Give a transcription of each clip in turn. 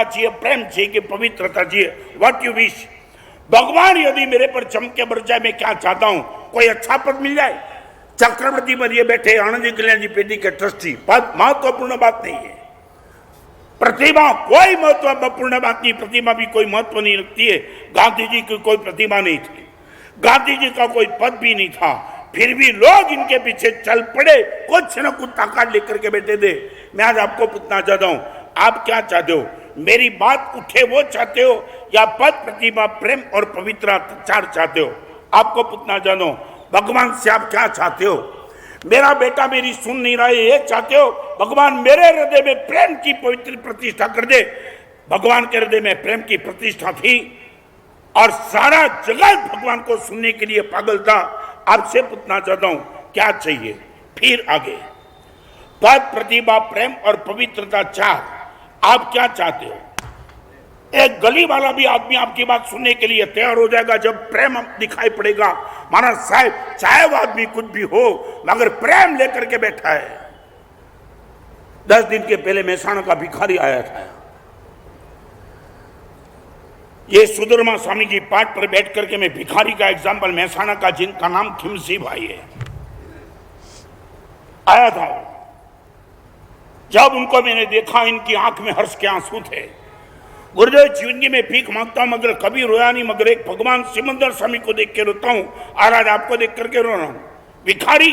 चाहिए, प्रेम चाहिए कि पवित्रता चाहिए? What you wish? भगवान यदि मेरे पर चमके बरसाए, मैं क्या चाहता हूं? कोई अच्छा पद मिल जाए। चक्रवर्ती बनिए बैठे आनंदी कल्याण जी पेटी के ट्रस्टी, पद महत्वपूर्ण बात नहीं है। प्रतिभा कोई महत्वपूर्ण बात नहीं, प्रतिभा भी कोई महत्व नहीं रखती है। गांधी जी की कोई प्रतिभा नहीं थी, गांधी जी का कोई पद भी नहीं था, फिर भी लोग इनके पीछे चल पड़े, कुछ न कुछ ताकत लेकर के बैठे थे। मैं आज आपको पूछना चाहता हूं, आप क्या चाहते हो? मेरी बात उठे वो चाहते हो या पद, प्रतिभा, प्रेम और पवित्रता चाहते हो? आपको पूछना चाहता हूं, भगवान से आप क्या चाहते हो? मेरा बेटा मेरी सुन नहीं रहा है, ये चाहते हो? भगवान मेरे हृदय में प्रेम की पवित्र प्रतिष्ठा कर दे। भगवान के हृदय में प्रेम की प्रतिष्ठा थी और सारा जगत भगवान को सुनने के लिए पागल था। आपसे पूछना चाहता हूं, क्या चाहिए? फिर आगे पद, प्रतिभा, प्रेम और पवित्रता चार, आप क्या चाहते हो? एक गली वाला भी आदमी आपकी बात सुनने के लिए तैयार हो जाएगा जब प्रेम दिखाई पड़ेगा। महाराज साहब, चाहे वो आदमी कुछ भी हो मगर प्रेम लेकर के बैठा है। 10 दिन के पहले मेहसाणा का भिखारी आया था। ये सुधर्मा स्वामी की पाठ पर बैठ करके मैं भिखारी का एग्जाम्पल, मेहसाणा का जिनका नाम खिमसी भाई है, आया था। जब उनको मैंने देखा, इनकी आंख में हर्ष के आंसू थे। गुरुदेव, जिंदगी में भीख मांगता हूं मगर कभी रोया नहीं, मगर एक भगवान सिमंदर स्वामी को देख के रोता हूं, और आज आपको देख करके रो रहा हूं। भिखारी,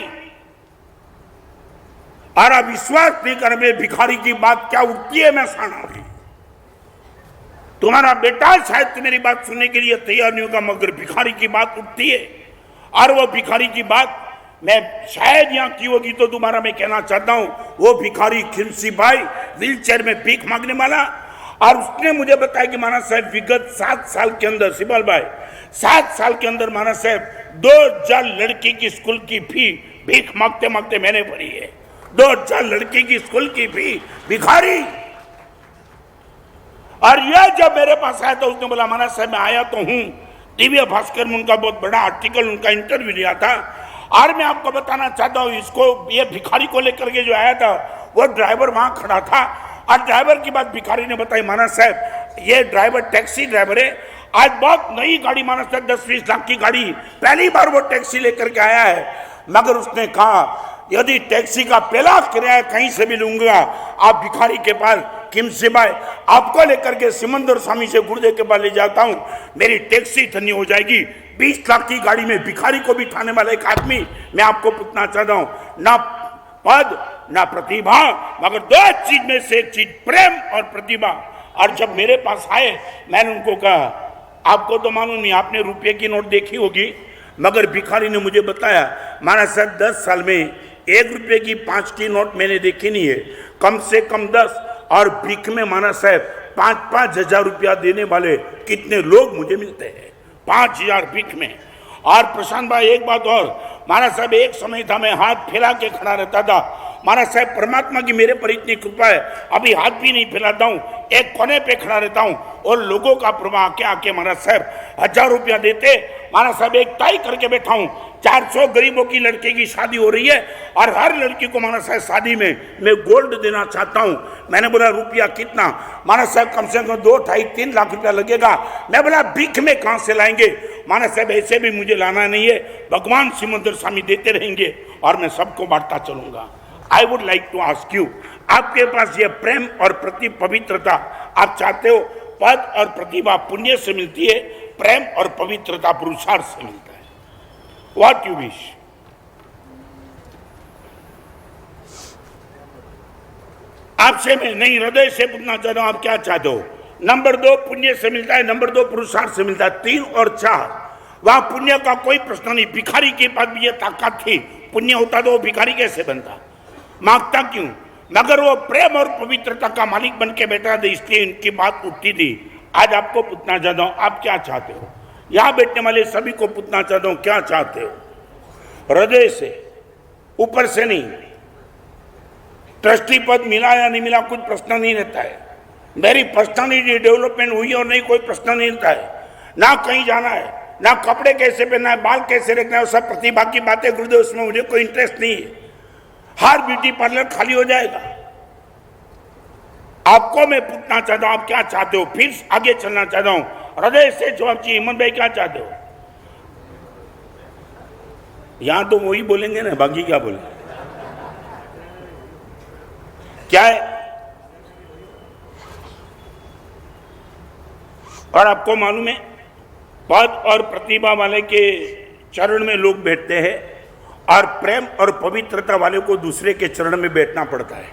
और आप विश्वास नहीं कर रहे, भिखारी की बात क्या उठती है मेहसाणा में। तुम्हारा बेटा शायद तुम्हारी बात सुनने के लिए तैयार नहीं होगा, मगर भिखारी की बात उठती है। और वो भिखारी की बात मैं शायद यहां की होगी तो तुम्हारा मैं कहना चाहता हूं, वो भिखारी खिमसी भाई व्हीलचेयर में भीख मांगने वाला, और उसने मुझे बताया कि महाराज साहब विगत 7 साल के अंदर, सिपाल भाई 7 साल के अंदर महाराज साहब 2000 लड़की की स्कूल की फी भीख मांगते मांगते मैंने भरी है। 2000 लड़की की स्कूल की फी भिखारी। और यह जब मेरे पास आया तो उसने बोला, महाराज साहब मैं आया तो हूं, दिव्य भास्कर में उनका बहुत बड़ा आर्टिकल, उनका इंटरव्यू लिया था, और मैं आपको बताना चाहता हूं, इसको ये भिखारी को लेकर के जो आया था वो ड्राइवर वहां खड़ा था, और ड्राइवर की बात भिखारी ने बताई, महाराज साहब ये ड्राइवर टैक्सी ड्राइवर है, आज बहुत नई गाड़ी, महाराज साहब 10-20 लाख की गाड़ी, पहली बार वो टैक्सी लेकर के आया है। मगर उसने कहा यदि टैक्सी का पहला किराया कहीं से भी लूंगा, आप भिखारी के पास खिमसी भाई आपको लेकर के सिमंदर स्वामी से गुरुदेव के पास ले जाता हूं, मेरी टैक्सी धन्य हो जाएगी। 20 लाख की गाड़ी में भिखारी को बिठाने वाला एक आदमी। मैं आपको पूछना चाहता हूं, ना पद ना प्रतिभा, मगर 2 चीज में से एक चीज, प्रेम और प्रतिभा। और जब मेरे पास आए मैंने उनको कहा, आपको तो मालूम नहीं, आपने रुपये की नोट देखी होगी, मगर भिखारी ने मुझे बताया, महाराज साहब 10 साल में 1 रुपये की 5 की नोट मैंने देखी नहीं है, कम से कम 10, और भीख में महाराज साहब 5-5 हजार रुपया देने वाले कितने लोग मुझे मिलते हैं, 5000 भीख में। और प्रशांत भाई एक बात और, महाराज साहब एक समय था मैं हाथ फैला के खड़ा रहता था, महाराज साहब परमात्मा की मेरे पर इतनी कृपा है, अभी हाथ भी नहीं फैलाता हूँ, एक कोने पे खड़ा रहता हूँ, और लोगों का प्रवाह आके आके महाराज साहब 1000 रुपया देते। महाराज साहब एक तय करके बैठा हूँ, 400 गरीबों की लड़के की शादी हो रही है, और हर लड़की को महाराज साहब शादी में मैं गोल्ड देना चाहता हूँ। मैंने बोला रुपया कितना? महाराज साहब कम से कम 2-2.5-3 लाख रुपया लगेगा। मैं बोला भीख में कहाँ से लाएंगे? महाराज साहब ऐसे भी मुझे लाना नहीं है, भगवान सिमंदर स्वामी देते रहेंगे और मैं सबको बांटता चलूंगा। I would like to ask you, आपके पास ये प्रेम और प्रति पवित्रता आप चाहते हो? पद और प्रतिभा पुण्य से मिलती है, प्रेम और पवित्रता पुरुषार्थ से मिलता है। What you wish? आपसे मैं नहीं, हृदय से पूछना चाहता हूं, आप क्या चाहते हो? नंबर 2 पुण्य से मिलता है, नंबर 2 पुरुषार्थ से मिलता है, 3 और 4 वहां पुण्य का कोई प्रश्न नहीं। भिखारी के पास भी ये ताकत थी, पुण्य होता तो वो भिखारी कैसे बनता? मांगता क्यों? मगर वो प्रेम और पवित्रता का मालिक बन के बैठा था, इसलिए इनकी बात उठती थी। आज आपको पूछना चाहता हूं, आप क्या चाहते हो? यहां बैठने वाले सभी को पूछना चाहता हूं, क्या चाहते हो? हृदय से, ऊपर से नहीं। ट्रस्टी पद मिला या नहीं मिला कुछ प्रश्न नहीं रहता है, मेरी पर्सनालिटी डेवलपमेंट हुई और नहीं कोई प्रश्न नहीं रहता है, ना कहीं जाना है, ना कपड़े कैसे पहनना है, बाल कैसे रखना है, सब प्रतिभा की बातें गुरुदेव, उसमें मुझे कोई इंटरेस्ट नहीं है। हर ब्यूटी पार्लर खाली हो जाएगा, आपको मैं पूछना चाहता हूं, आप क्या चाहते हो? फिर आगे चलना चाहता हूं, हृदय से जवाब चाहिए। हिम्मत भाई क्या चाहते हो? यहां तो वही बोलेंगे ना, बाकी क्या बोले? क्या है? और आपको मालूम है, पद और प्रतिभा वाले के चरण में लोग बैठते हैं और प्रेम और पवित्रता वाले को दूसरे के चरण में बैठना पड़ता है।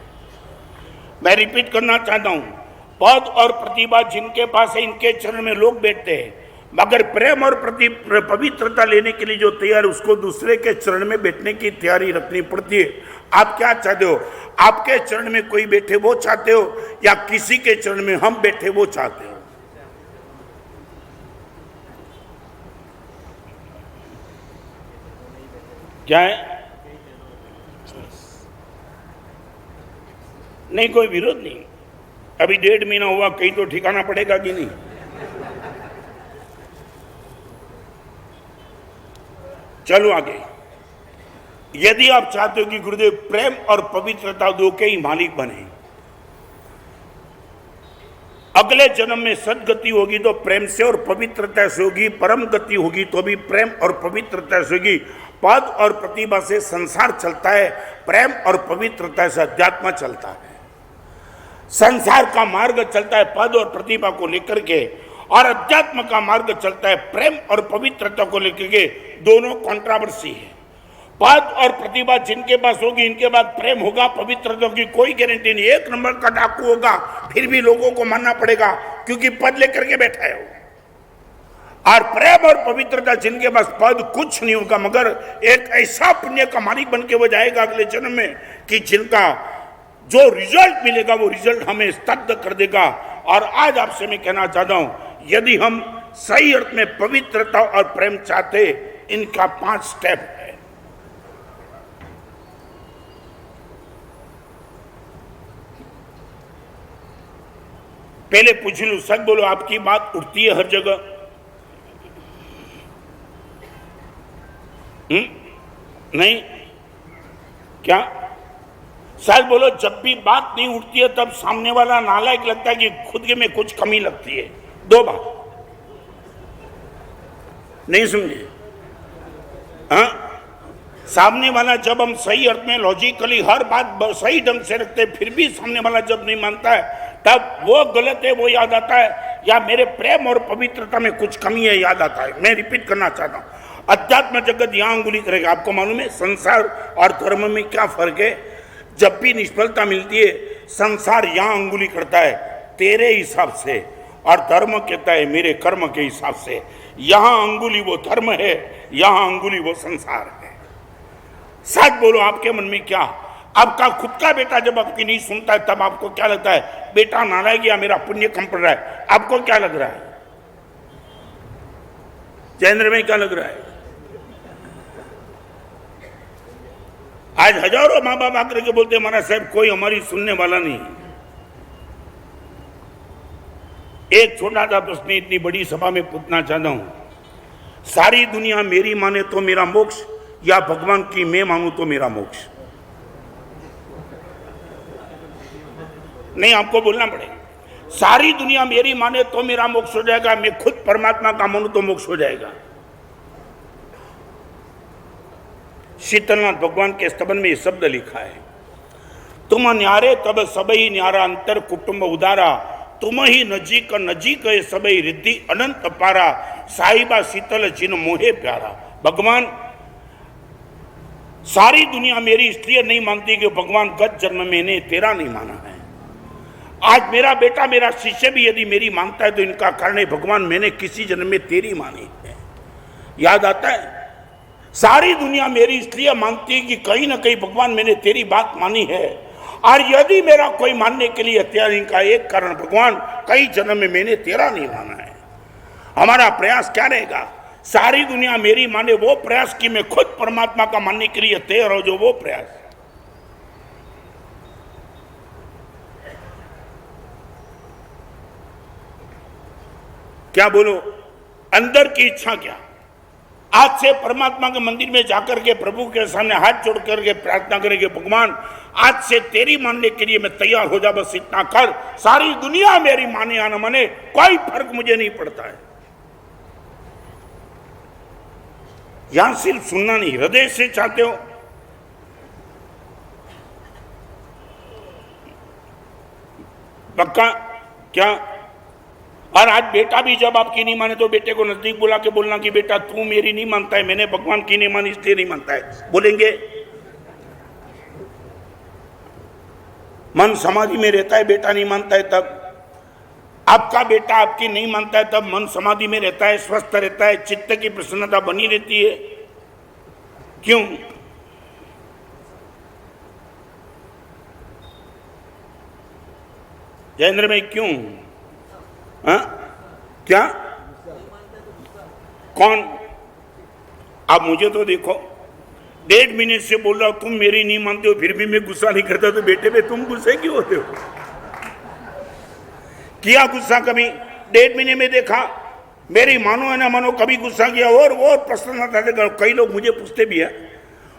मैं रिपीट करना चाहता हूं, पद और प्रतिभा जिनके पास है इनके चरण में लोग बैठते हैं, मगर प्रेम और पवित्रता लेने के लिए जो तैयार, उसको दूसरे के चरण में बैठने की तैयारी रखनी पड़ती है। आप क्या चाहते हो? आपके चरण में कोई बैठे वो चाहते हो, या किसी के चरण में हम बैठे वो चाहते हो? क्या है? नहीं, कोई विरोध नहीं। अभी 1.5 महीना हुआ, कहीं तो ठिकाना पड़ेगा कि नहीं? चलो आगे। यदि आप चाहते हो कि गुरुदेव प्रेम और पवित्रता दो के ही मालिक बने, अगले जन्म में सदगति होगी तो प्रेम से और पवित्रता से होगी, परम गति होगी तो भी प्रेम और पवित्रता से होगी। पद और प्रतिभा से संसार चलता है, प्रेम और पवित्रता से अध्यात्म चलता है। संसार का मार्ग चलता है पद और प्रतिभा को लेकर के, और अध्यात्म का मार्ग चलता है प्रेम और पवित्रता को लेकर के। दोनों कॉन्ट्रावर्सी है। पद और प्रतिभा जिनके पास होगी, इनके बाद प्रेम होगा, पवित्रता की कोई गारंटी नहीं। 1 नंबर का डाकू होगा, फिर भी लोगों को मानना पड़ेगा क्योंकि पद लेकर के बैठा है वो। और प्रेम और पवित्रता जिनके पास पद कुछ नहीं होगा, मगर एक ऐसा पुण्य का मालिक बन के वो जाएगा अगले जन्म में कि जिनका जो रिजल्ट मिलेगा वो रिजल्ट हमें स्तब्ध कर देगा। और आज आपसे मैं कहना चाहता हूं, यदि हम सही अर्थ में पवित्रता और प्रेम चाहते, इनका 5 स्टेप है। पहले पूछ लूं, सच बोलो, आपकी बात उठती है हर जगह? नहीं? क्या सच बोलो, जब भी बात नहीं उठती है तब सामने वाला नालायक लगता है कि खुद के में कुछ कमी लगती है। 2 बात नहीं समझे? हाँ, सामने वाला जब हम सही अर्थ में लॉजिकली हर बात सही ढंग से रखते, फिर भी सामने वाला जब नहीं मानता है, तब वो गलत है वो याद आता है, या मेरे प्रेम और पवित्रता में कुछ कमी है याद आता है। मैं रिपीट करना चाहता हूं, अध्यात्म जगत यहां अंगुली करेगा। आपको मालूम है संसार और धर्म में क्या फर्क है? जब भी निष्फलता मिलती है, संसार यहां अंगुली करता है तेरे हिसाब से, और धर्म कहता है मेरे कर्म के हिसाब से। यहां अंगुली वो धर्म है, यहां अंगुली वो संसार है। सच बोलो, आपके मन में क्या? आपका खुद का बेटा जब आपकी नहीं सुनता है तब आपको क्या लगता है? बेटा नालायक या मेरा पुण्य कम पड़ रहा है? आपको क्या लग रहा है? जयेंद्र में क्या लग रहा है? आज हजारों माँ बाप आकर के बोलते महाराज साहब कोई हमारी सुनने वाला नहीं। एक छोटा सा प्रश्न इतनी बड़ी सभा में पूछना चाहता हूं, सारी दुनिया मेरी माने तो मेरा मोक्ष, या भगवान की मैं मानूं तो मेरा मोक्ष? नहीं, आपको बोलना पड़ेगा। सारी दुनिया मेरी माने तो मेरा मोक्ष हो जाएगा, मैं खुद परमात्मा का मानूं तो मोक्ष हो जाएगा। शीतलनाथ भगवान के स्तवन में ये शब्द लिखा है, तुम न्यारे तब सबई न्यारा, अंतर कुटुंब उदारा, तुम ही नजीक नजीक है सबई, रिद्धि अनंत पारा, साहिबा शीतल जिन मोहे प्यारा। भगवान, सारी दुनिया मेरी इसलिए नहीं मानती कि भगवान गत जन्म मैंने तेरा नहीं माना है। आज मेरा बेटा मेरा शिष्य भी यदि मेरी मानता है तो इनका कारण है भगवान मैंने किसी जन्म में तेरी मानी है। याद आता है? सारी दुनिया मेरी इसलिए मानती है कि कहीं ना कहीं भगवान मैंने तेरी बात मानी है, और यदि मेरा कोई मानने के लिए हथियार, इनका एक कारण भगवान कई जन्म में मैंने तेरा नहीं माना है। हमारा प्रयास क्या रहेगा? सारी दुनिया मेरी माने वो प्रयास कि मैं खुद परमात्मा का मानने के लिए तैयार हो, जो वो प्रयास। क्या बोलो, अंदर की इच्छा क्या? आज से परमात्मा के मंदिर में जाकर के प्रभु के सामने हाथ जोड़ करके प्रार्थना करेंगे, भगवान आज से तेरी मानने के लिए मैं तैयार हो जा, बस इतना कर, सारी दुनिया मेरी माने या न माने कोई फर्क मुझे नहीं पड़ता है। यहां सिर्फ सुनना नहीं, हृदय से चाहते हो पक्का क्या? और आज बेटा भी जब आपकी नहीं माने तो बेटे को नजदीक बुला के बोलना कि बेटा तू मेरी नहीं मानता है, मैंने भगवान की नहीं मानी इसलिए नहीं मानता है, बोलेंगे? मन समाधि में रहता है, बेटा नहीं मानता है तब। आपका बेटा आपकी नहीं मानता है तब मन समाधि में रहता है, स्वस्थ रहता है, चित्त की प्रसन्नता बनी रहती है। क्यों? जयेंद्र में क्यों? हाँ? क्या? कौन? आप मुझे तो देखो, 1.5 महीने से बोल रहा हूं तुम मेरी नहीं मानते हो, फिर भी मैं गुस्सा नहीं करता, तो बेटे पे तुम गुस्से क्यों होते हो? किया गुस्सा कभी? 1.5 महीने में देखा, मेरी मानो या ना मानो, कभी गुस्सा किया और प्रसन्नता से। कई लोग मुझे पूछते भी है,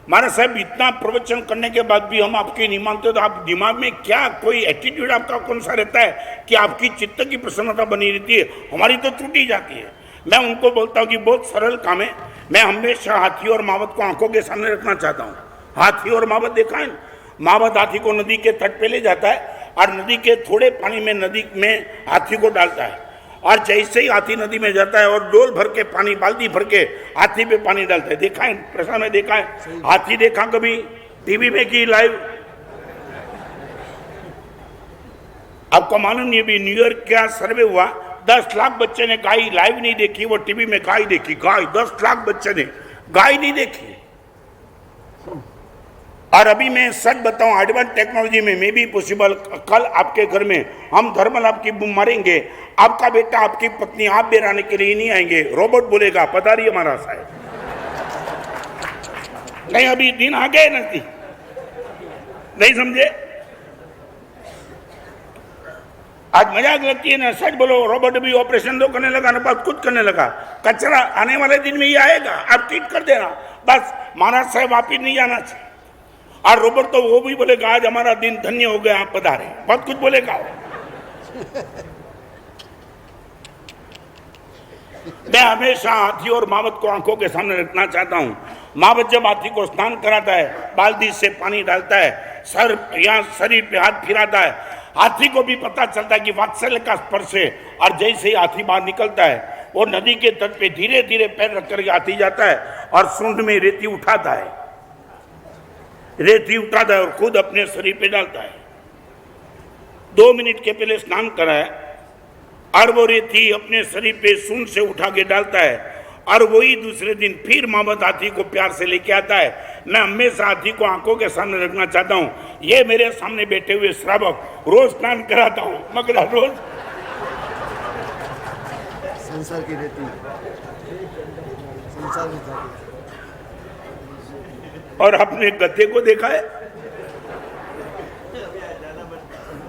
महाराज साहब इतना प्रवचन करने के बाद भी हम आपकी नहीं मानते, तो आप दिमाग में क्या कोई एटीट्यूड आपका कौन सा रहता है कि आपकी चित्त की प्रसन्नता बनी रहती है, हमारी तो टूटी जाती है। मैं उनको बोलता हूँ कि बहुत सरल काम है, मैं हमेशा हाथी और मावत को आंखों के सामने रखना चाहता हूँ। हाथी और मावत देखा है? मावत हाथी को नदी के तट पे ले जाता है और नदी के थोड़े पानी में नदी में हाथी को डालता है, और जैसे ही हाथी नदी में जाता है और डोल भर के पानी, बाल्टी भर के हाथी पे पानी डालता है। देखा है? प्रश्न में देखा है? हाथी देखा कभी? टीवी में की लाइव? आपको मालूम नहीं, अभी न्यूयॉर्क का सर्वे हुआ, 10 लाख बच्चे ने गाय लाइव नहीं देखी, वो टीवी में गाय देखी। गाय 10 लाख बच्चे ने गाय नहीं देखी। और अभी मैं सच बताऊं, एडवांस टेक्नोलॉजी में मे बी पॉसिबल, कल आपके घर में हम धर्मल आपकी बूम मारेंगे, आपका बेटा आपकी पत्नी आप बेराने के लिए नहीं आएंगे, रोबोट बोलेगा पधारिए हमारा साहब। नहीं, अभी दिन आ गए नजदीक, नहीं समझे? आज मजाक लगती है ना, सच बोलो, रोबोट भी ऑपरेशन तो करने लगा ना, बात कुछ करने लगा। कचरा आने वाले दिन में ये आएगा, आप ट्वीट कर देना बस, महाराज साहब वापिस नहीं जाना चाहिए। और रोबोट तो वो भी बोलेगा आज हमारा दिन धन्य हो गया, आप पधारे, बहुत कुछ बोलेगा। मैं हमेशा हाथी और मावत को आंखों के सामने रखना चाहता हूं। मावत जब हाथी को स्नान कराता है, बाल्टी से पानी डालता है, सर या शरीर पे हाथ फिराता है, हाथी को भी पता चलता है कि वात्सल्य का स्पर्श है। और जैसे ही हाथी बाहर निकलता है, वो नदी के तट पे धीरे धीरे पैर रख करके हाथी जाता है और सूंड में रेती उठाता है, रेती उठाता है और खुद अपने शरीर पे डालता है। 2 मिनट के पहले स्नान करा है और वो रेती अपने शरीर पे सूंड से उठा के डालता है, और वही दूसरे दिन फिर मावत हाथी को प्यार से लेके आता है। मैं हमेशा हाथी को आंखों के सामने रखना चाहता हूँ। ये मेरे सामने बैठे हुए श्रावक रोज स्नान कराता हूँ, मगर रोज संसार की रेती, संसार में और अपने गधे को देखा है?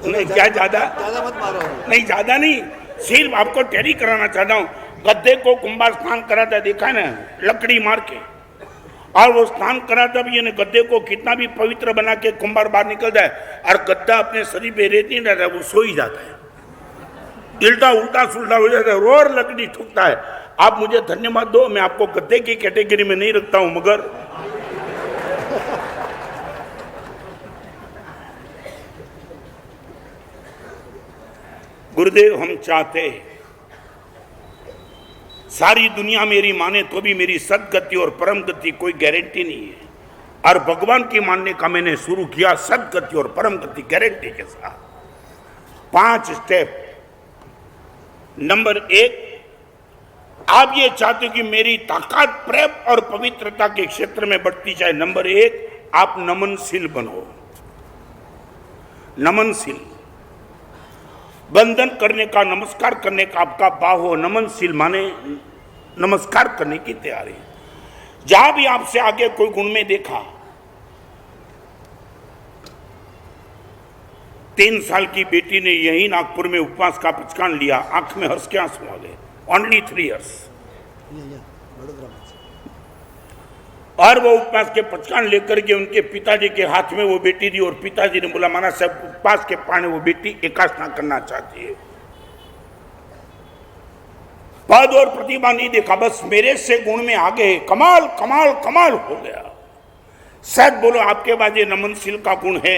नहीं, क्या ज्यादा मत मारो। नहीं, ज्यादा नहीं, सिर्फ आपको टैरी कराना चाहता हूँ। गधे को कुंभार स्नान कराता है, देखा है ना, लकड़ी मार के, और वो स्नान कराता भी है, गधे को कितना भी पवित्र बना के कुंभार बाहर निकलता है, और गद्दा अपने शरीर पे रेती नहीं रहता है, वो सो ही जाता है, उल्टा उल्टा सुल्टा हो जाता है, और लकड़ी ठुकता है। आप मुझे धन्यवाद दो, मैं आपको गद्दे की कैटेगरी में नहीं रखता हूं, मगर गुरुदेव हम चाहते सारी दुनिया मेरी माने तो भी मेरी सदगति और परम गति कोई गारंटी नहीं है, और भगवान की मानने का मैंने शुरू किया सदगति और परम गति गारंटी के साथ। 5 स्टेप। नंबर 1, आप ये चाहते हो कि मेरी ताकत प्रेम और पवित्रता के क्षेत्र में बढ़ती जाए। नंबर 1, आप नमनशील बनो। नमनशील, बंधन करने का, नमस्कार करने का आपका भाव हो। नमनशील माने नमस्कार करने की तैयारी। जहां भी आपसे आगे कोई गुण में देखा, 3 साल की बेटी ने यही नागपुर में उपवास का पचकान लिया, आंख में हंस के आंसू आ गए। Only 3 years। और वो उपवास के पचकान लेकर के उनके पिताजी के हाथ में वो बेटी दी और पिताजी ने बोला महाराज साहब उपवास के पाने वो बेटी एकासना करना चाहती है। पद और प्रतिभा नहीं देखा, बस मेरे से गुण में आगे, कमाल कमाल कमाल हो गया। शायद बोलो आपके पास ये नमनशील का गुण है,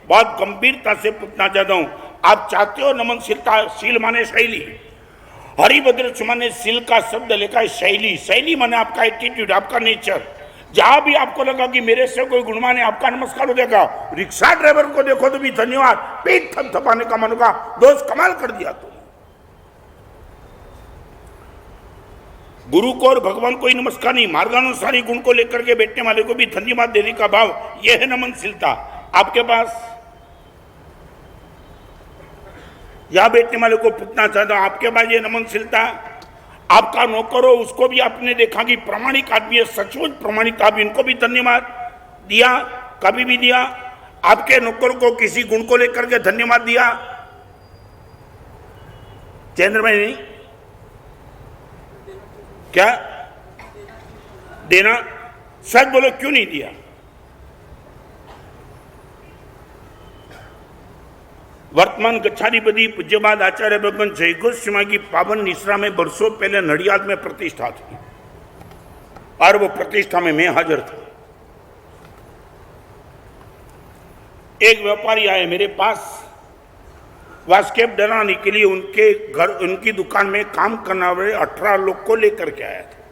बहुत गंभीरता से पूछना चाहता हूं, आप चाहते हो नमनशीलता? शील माने शैली, हरिभद्र सुमन ने शील का शब्द लिखा है शैली। शैली माने आपका एटीट्यूड, आपका नेचर। जहां भी आपको लगा कि मेरे से कोई गुणवान है, आपका नमस्कार हो जाएगा। रिक्शा ड्राइवर को देखो तो भी धन्यवाद, पेट थपथपाने का मन होगा, दोस्त कमाल कर दिया तुम। गुरु को और भगवान को ही नमस्कार नहीं, मार्गानुसारी गुण को लेकर के बैठने वाले को भी धन्यवाद देने का भाव, यह है नमनशीलता आपके पास। यहां बैठने वाले को पूछना चाहता हूं, आपके पास ये नमनशीलता? आपका नौकर हो, उसको भी आपने देखा कि प्रामाणिक आदमी है, सचमुच प्रामाणिक आदमी, इनको भी धन्यवाद दिया? कभी भी दिया? आपके नौकर को किसी गुण को लेकर के धन्यवाद दिया? चंद्र भाई नहीं क्या देना? सच बोलो क्यों नहीं दिया? वर्तमान गच्छाधिपति पूज्यपाद आचार्य भगवान जय गोस्वामी की पावन निश्रा में वर्षों पहले नडियाद में प्रतिष्ठा थी और वो प्रतिष्ठा में मैं हाजिर था। एक व्यापारी आए मेरे पास वास्केप डराने के लिए, उनके घर उनकी दुकान में काम करने वाले 18 लोग को लेकर के आया था।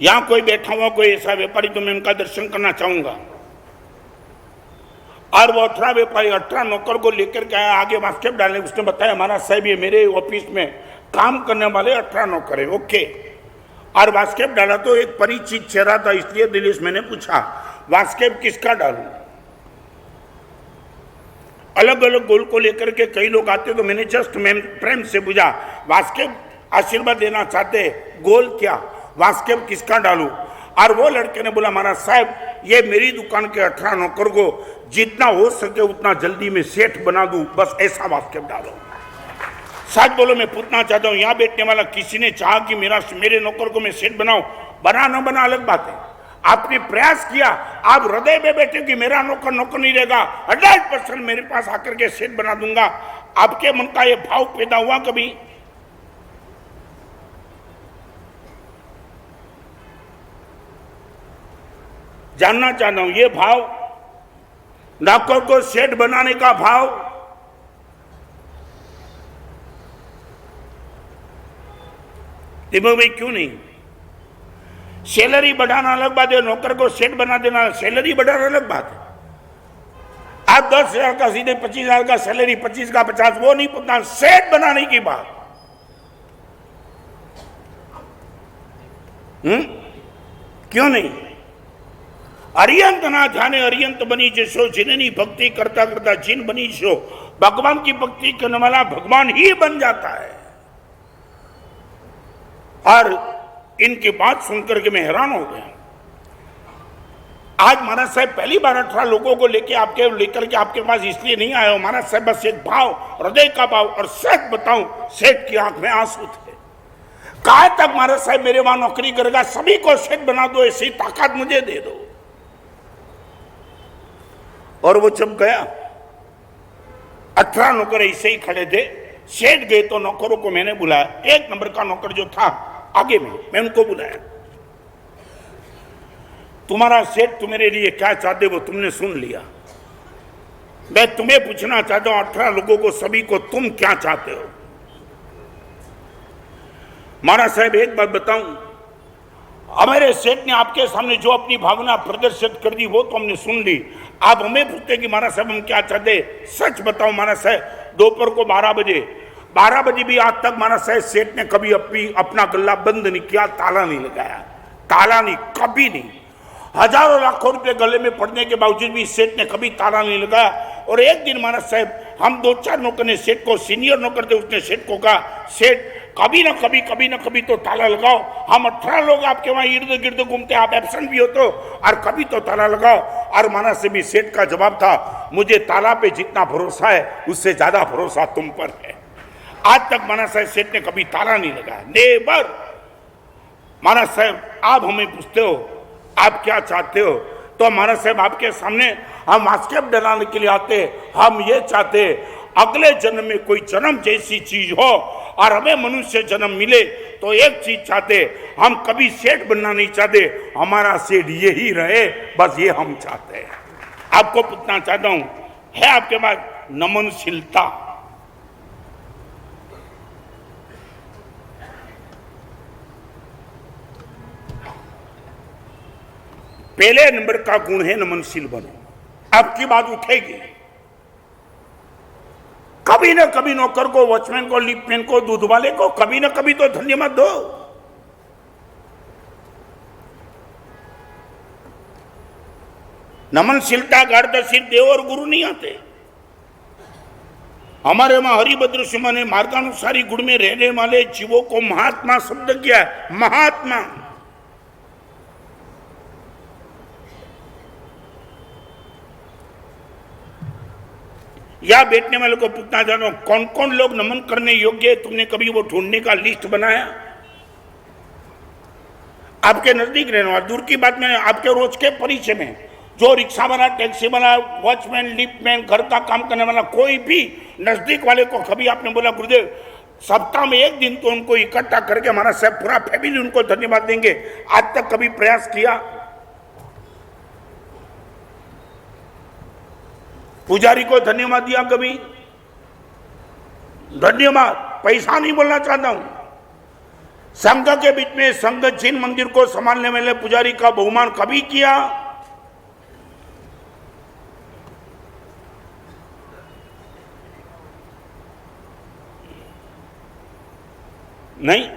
यहां कोई बैठा हुआ कोई ऐसा व्यापारी तो मैं उनका दर्शन करना चाहूंगा। और वो 18 व्यापारी 18 नौकर को लेकर के आया, आगे वास्केप डालने। उसने बताया महाराज साहब ये मेरे ऑफिस में काम करने वाले 18 नौकर है। ओके। और वास्केप डाला तो एक परिचित चेहरा था, इसलिए दिलीश मैंने पूछा वास्केप किसका डालूं? अलग अलग गोल को लेकर के कई लोग आते तो मैंने जस्ट प्रेम से पूछा वास्केप आशीर्वाद देना चाहते, गोल क्या, वास्केप किसका डालूं? और वो लड़के ने बोला महाराज साहब ये मेरी दुकान के 18 नौकर को जितना हो सके उतना जल्दी में सेठ बना दूं, बस ऐसा वास्केप डालो। सच बोलो मैं पूछना चाहता हूं, यहां बैठने वाला किसी ने चाहा कि मेरे नौकर को मैं सेठ बनाऊं? बना न बना अलग बात है, आपने प्रयास किया, आप हृदय में बैठे कि मेरा नौकर नौकर नहीं रहेगा, 100% मेरे पास आकर के सेठ बना दूंगा। आपके मन का ये भाव पैदा हुआ कभी? जानना चाहता हूं ये भाव, नौकर को सेठ बनाने का भाव। दिमाग में क्यों नहीं? सैलरी बढ़ाना अलग बात है, नौकर को सेठ बना देना, सैलरी बढ़ाना अलग बात है। आप 10,000 का सीधे 25,000 का सैलरी, 25 का 50, वो नहीं पूछना, सेठ बनाने की बात। क्यों नहीं? अरियंत ना जाने अरियंत बनी जैसो, जिननी भक्ति करता करता जिन बनी सो। भगवान की भक्ति करने वाला भगवान ही बन जाता है। और इनकी बात सुनकर के मैं हैरान हो गया। आज महाराज साहब पहली बार 18 लोगों को लेकर के आपके पास इसलिए नहीं आया हो महाराज साहब, बस एक भाव, हृदय का भाव। और सच बताऊं, सेठ की आंख में आंसू थे। कहा तक महाराज साहब मेरे वहां नौकरी करेगा, सभी को सेठ बना दो, ऐसी ताकत मुझे दे दो। और वो जब गया 18 नौकर ऐसे ही खड़े थे। सेठ गए तो नौकरों को मैंने बुलाया, 1 नंबर का नौकर जो था आगे में, मैं उनको बुलाया। तुम्हारा सेठ तुम्हारे लिए क्या चाहते वो तुमने सुन लिया। मैं तुम्हें पूछना चाहता हूं 18 लोगों को, सभी को, तुम क्या चाहते हो? महाराज साहब एक बात बताऊं, हमारे सेठ ने आपके सामने जो अपनी भावना प्रदर्शित कर दी वो तो हमने सुन ली। आप हमें पूछते कि महाराज साहब हम क्या चाहते? सच बताओ महाराज साहब, दोपहर को 12 बजे भी आज तक महाराज साहब सेठ ने कभी अपना गल्ला बंद नहीं किया, ताला नहीं लगाया, ताला नहीं, कभी नहीं। हजारों लाखों रुपए गले में पड़ने के बावजूद भी सेठ ने कभी ताला नहीं लगाया। और एक दिन महाराज साहब हम 2-4 नौकर ने सेठ को, सीनियर नौकर थे, उसने सेठ को कहा सेठ कभी ना कभी तो ताला लगाओ। हम 18 लोग आपके वहां इर्द गिर्द घूमते, आप एब्सेंट भी हो तो, और कभी तो ताला लगाओ। और महाराज से भी सेठ का जवाब था मुझे ताला पे जितना भरोसा है उससे ज्यादा भरोसा तुम पर है। आज तक महाराज साहब सेठ ने कभी ताला नहीं लगाया, नेवर। महाराज साहब आप हमें पूछते हो आप क्या चाहते हो, तो महाराज साहब आपके सामने हम आक्षेप डलाने के लिए आते, हम ये चाहते अगले जन्म में कोई जन्म जैसी चीज हो और हमें मनुष्य जन्म मिले तो एक चीज चाहते, हम कभी सेठ बनना नहीं चाहते, हमारा सेठ यही रहे, बस ये हम चाहते हैं। आपको पूछना चाहता हूं, है आपके पास नमनशीलता? पहले नंबर का गुण है नमनशील बनो। आपकी बात उठेगी, कभी ना कभी नौकर को, वॉचमैन को, लिफ्टमैन को, दूध वाले को कभी ना कभी तो धन्यवाद दो। नमनशीलता का अर्थ सिर्फ देव और गुरु नहीं आते। हमारे वहां हरिभद्र सिंह ने मार्गानुसारी गुण में रहने वाले जीवों को महात्मा शब्द किया है, महात्मा। या बैठने वाले को पूछना चाहता हूं, कौन कौन लोग नमन करने योग्य है? तुमने कभी वो ढूंढने का लिस्ट बनाया? आपके नजदीक रहने वाला, दूर की बात में आपके रोज के परिचय में जो रिक्शा वाला, टैक्सी वाला, वॉचमैन, लिफ्टमैन, घर का काम करने वाला, कोई भी नजदीक वाले को कभी आपने बोला गुरुदेव सप्ताह में एक दिन तो उनको इकट्ठा करके हमारा सब पूरा फैमिली उनको धन्यवाद देंगे, आज तक कभी प्रयास किया? पुजारी को धन्यवाद दिया कभी? धन्यवाद, पैसा नहीं बोलना चाहता हूं। संघ के बीच में संघचिन मंदिर को संभालने वाले पुजारी का बहुमान कभी किया? नहीं।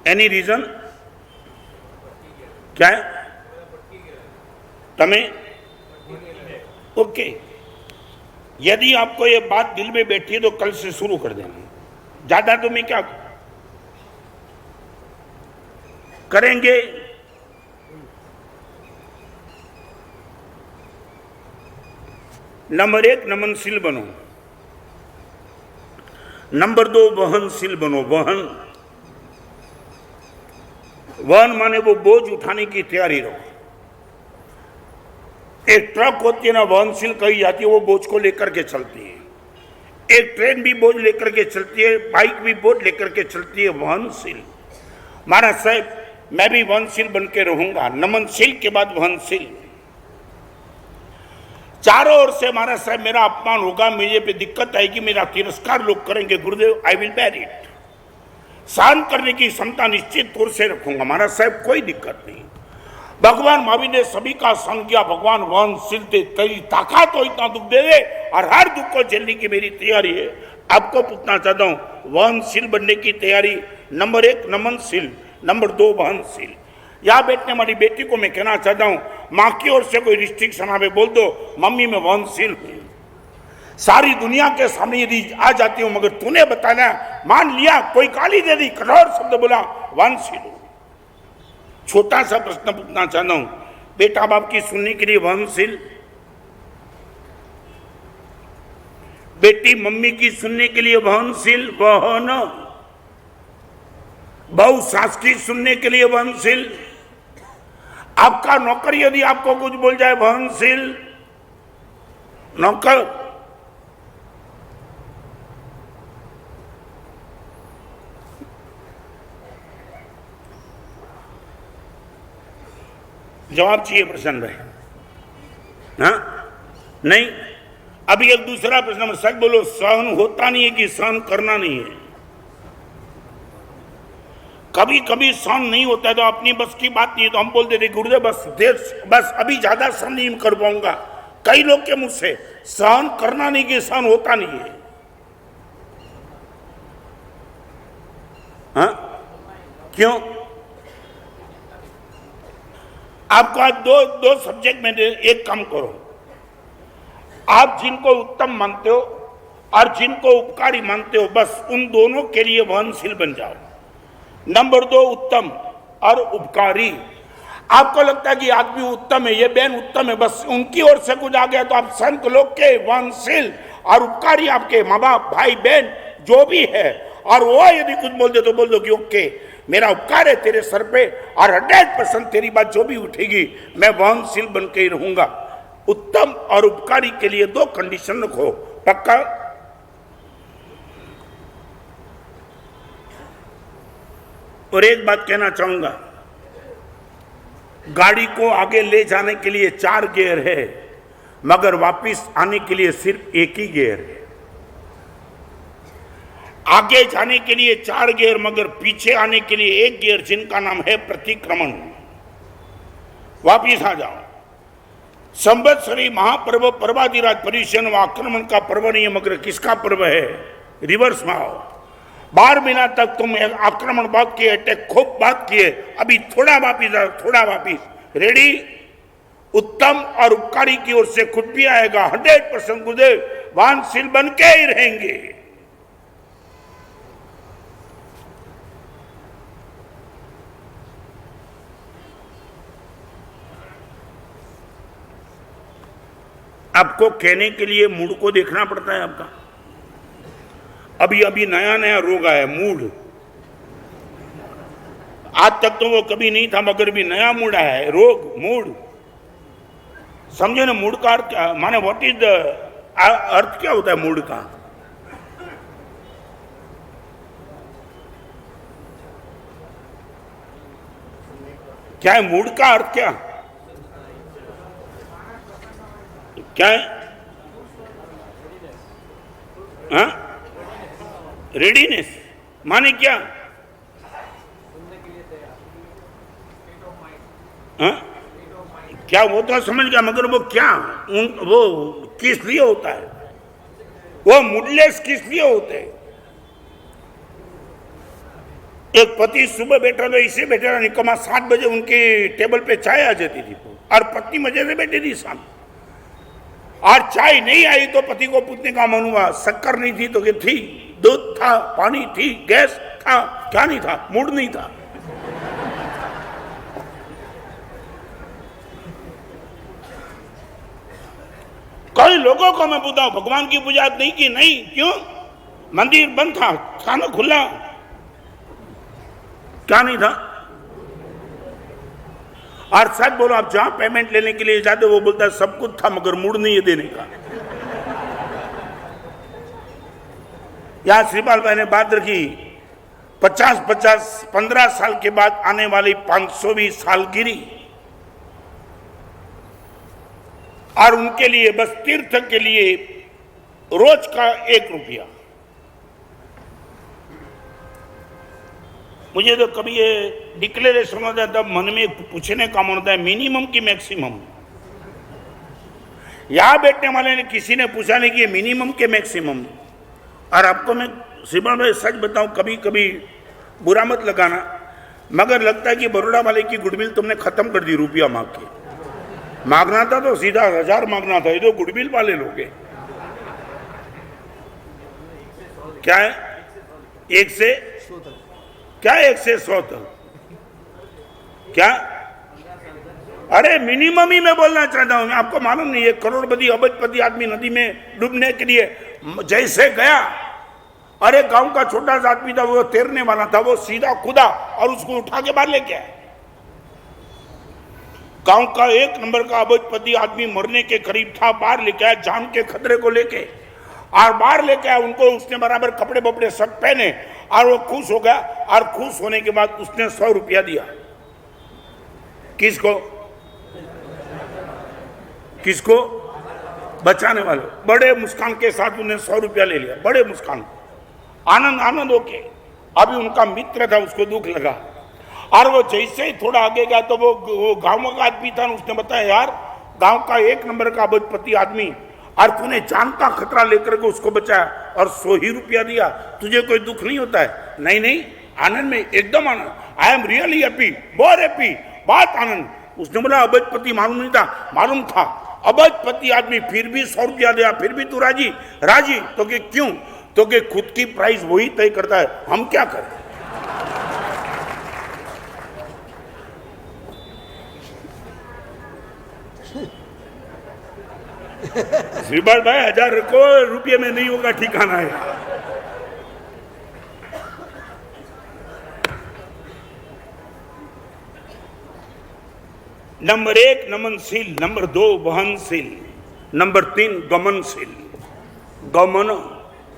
Any reason? क्या है? तमें ओके। यदि आपको ये बात दिल में बैठी है तो कल से शुरू कर देना, ज्यादा तो मैं क्या करेंगे। नंबर 1 नमनशील बनो, नंबर 2 वहनशील बनो। वहन माने वो बोझ उठाने की तैयारी रहो। एक ट्रक होती है ना, वहनशील कही जाती है, वो बोझ को लेकर के चलती है। एक ट्रेन भी बोझ लेकर के चलती है, बाइक भी बोझ लेकर के चलती है, वहनशील। महाराज साहब मैं भी वहनशील बन के रहूंगा, नमनशील के बाद वहनशील। चारों ओर से महाराज साहब मेरा अपमान होगा, मुझे पे दिक्कत आएगी, मेरा तिरस्कार लोग करेंगे, गुरुदेव आई विल बेयर इट। सहन करने की क्षमता निश्चित तौर से रखूंगा महाराज साहब, कोई दिक्कत नहीं। भगवान महावीर ने सभी का सहन किया, भगवान वहनशील थे, तेरी ताकत हो इतना दुख दे दे, और हर दुख को झेलने की मेरी तैयारी है। आपको पूछना चाहता हूं, वहनशील बनने की तैयारी, नंबर 1 नमनशील, नंबर 2 वहनशील। यहां बैठने वाली बेटी को मैं कहना चाहता हूं, मां की ओर से कोई रिस्ट्रिक्शन हमें बोल दो, मम्मी मैं वहनशील हूं, सारी दुनिया के सामने यदि आ जाती हूं, मगर तूने बताना, मान लिया कोई गाली दे दी, कठोर शब्द बोला, वहनशील हूं। छोटा सा प्रश्न पूछना चाहता हूं, बेटा बाप की सुनने के लिए वहनशील, बेटी मम्मी की सुनने के लिए वहनशील, वहन, बहु सास की सुनने के लिए वहनशील, आपका नौकर यदि आपको कुछ बोल जाए वहनशील, नौकर। जवाब चाहिए प्रसन्न भाई? हाँ नहीं। अभी एक दूसरा प्रश्न में सच बोलो, सहन होता नहीं है कि सहन करना नहीं है? कभी कभी सहन नहीं होता है तो अपनी बस की बात नहीं है तो हम बोल देते गुरुदेव बस अभी ज्यादा सहन नहीं कर पाऊंगा। कई लोग के मुझ से सहन करना नहीं कि सहन होता नहीं है। हाँ क्यों? आपको आज दो सब्जेक्ट में एक काम करो, आप जिनको उत्तम मानते हो और जिनको उपकारी मानते हो, बस उन दोनों के लिए वहनशील बन जाओ। नंबर 2 उत्तम और उपकारी। आपको लगता है कि आदमी उत्तम है, ये बहन उत्तम है, बस उनकी ओर से कुछ आ गया तो आप संत लोग के वहनशील और उपकारी आपके माँ बाप भाई बहन जो भी है, और वो यदि कुछ बोल दे तो बोल दो कि ओके मेरा उपकार है तेरे सर पे, और 100% तेरी बात जो भी उठेगी मैं वहनशील बन के ही रहूंगा। उत्तम और उपकारी के लिए 2 कंडीशन रखो, पक्का? और एक बात कहना चाहूंगा, गाड़ी को आगे ले जाने के लिए 4 गियर है, मगर वापस आने के लिए सिर्फ एक ही गियर है। आगे जाने के लिए 4 गियर, मगर पीछे आने के लिए 1 गियर, जिनका नाम है प्रतिक्रमण। वापिस आ जाओ। संवत्सरी महापर्व पर्वाधिराज परिशन व आक्रमण का पर्व नहीं है, मगर किसका पर्व है? रिवर्स में आओ। 12 महीना तक तुम आक्रमण बहुत किए, अटैक खूब बात किए, अभी थोड़ा वापिस आओ, थोड़ा वापिस। रेडी? उत्तम और उपकारी की ओर से खुद भी आएगा, 100% गुरुदेव वाहनशील बन के ही रहेंगे। आपको कहने के लिए मूड को देखना पड़ता है आपका। अभी अभी नया नया रोग आया, मूड। आज तक तो वो कभी नहीं था, मगर भी नया मूड आया है, रोग मूड। समझे ना मूड का अर्थ क्या माने? व्हाट इज द अर्थ, क्या होता है मूड का? क्या है मूड का अर्थ? क्या है? हाँ, रेडीनेस माने क्या? हाँ, क्या वो तो समझ गया, मगर वो क्या, वो किस लिए होता है? वो मूडलेस किस लिए होते हैं? एक पति सुबह बैठा तो इसे बैठा रहा, निकम्मा 7 बजे उनके टेबल पे चाय आ जाती थी, और पत्नी मजे से बैठी थी सामने। और चाय नहीं आई तो पति को पूछने का मन हुआ, शक्कर नहीं थी तो क्या थी? दूध था, पानी थी, गैस था, क्या नहीं था? मूड नहीं था। कई लोगों को मैं पूछा भगवान की पूजा नहीं की, नहीं, क्यों? मंदिर बंद था, खाना खुला, क्या नहीं था? और सच बोलो, आप जहां पेमेंट लेने के लिए जाते वो बोलता है सब कुछ था, मगर मूड नहीं है देने का। यहां श्रीपाल भाई ने बात रखी, 15 साल के बाद आने वाली 500वीं सालगिरी, और उनके लिए बस तीर्थ के लिए रोज का 1 रुपया। मुझे तो कभी ये डिक्लेरेशन होता है तब मन में पूछने का मन होता है, मिनिमम की मैक्सिमम? यहां बैठने वाले ने किसी ने पूछा नहीं कि ये मिनिमम के मैक्सिमम। और आपको मैं श्रीमान भाई सच बताऊं, कभी कभी बुरा मत लगाना, मगर लगता है कि बड़ौदा वाले की गुडविल तुमने खत्म कर दी रुपया मांग के। मांगना था तो सीधा 1000 मांगना था, ये तो गुडविल वाले लोग हैं। क्या है? 1 से क्या? 1 से 100 तक क्या? अरे मिनिमम ही मैं बोलना चाहता हूं। आपको मालूम नहीं है, करोड़पति अबजपति आदमी नदी में डूबने के लिए जैसे गया, अरे गांव का छोटा सा आदमी था, वो तैरने वाला था, वो सीधा कूदा और उसको उठा के बाहर लेके आया। गांव का 1 नंबर का अबजपति आदमी मरने के करीब था, बाहर लेके आया जान के खतरे को लेके, और बाहर लेके आया उनको। उसने बराबर कपड़े बपड़े सब पहने और वो खुश हो गया, और खुश होने के बाद उसने 100 रुपया दिया। किसको? किसको? बचाने वाले। बड़े मुस्कान के साथ उन्हें 100 रुपया ले लिया, बड़े मुस्कान, आनंद आनंद होके। अभी उनका मित्र था, उसको दुख लगा, और वो जैसे ही थोड़ा आगे गया तो वो गांव का आदमी था, उसने बताया यार गांव का 1 नंबर का अबजपति आदमी, और तूने जान का खतरा लेकर के उसको बचाया और 100 ही रुपया दिया, तुझे कोई दुख नहीं होता है? नहीं नहीं, आनंद में, एकदम आनंद, आई एम रियली हैप्पी, बहुत हैप्पी, बहुत आनंद। उसने बोला अबजपति मालूम नहीं था? मालूम था। अबजपति आदमी फिर भी 100 रुपया दिया, फिर भी तू राजी? राजी। तो कि क्यों? तो कि खुद की प्राइस वही तय करता है, हम क्या करें? श्रीपाल भाई 1000 रखो, रुपये में नहीं होगा ठिकाना है। नंबर 1 नमनशील, नंबर 2 वहनशील, नंबर 3 गमनशील। गमन,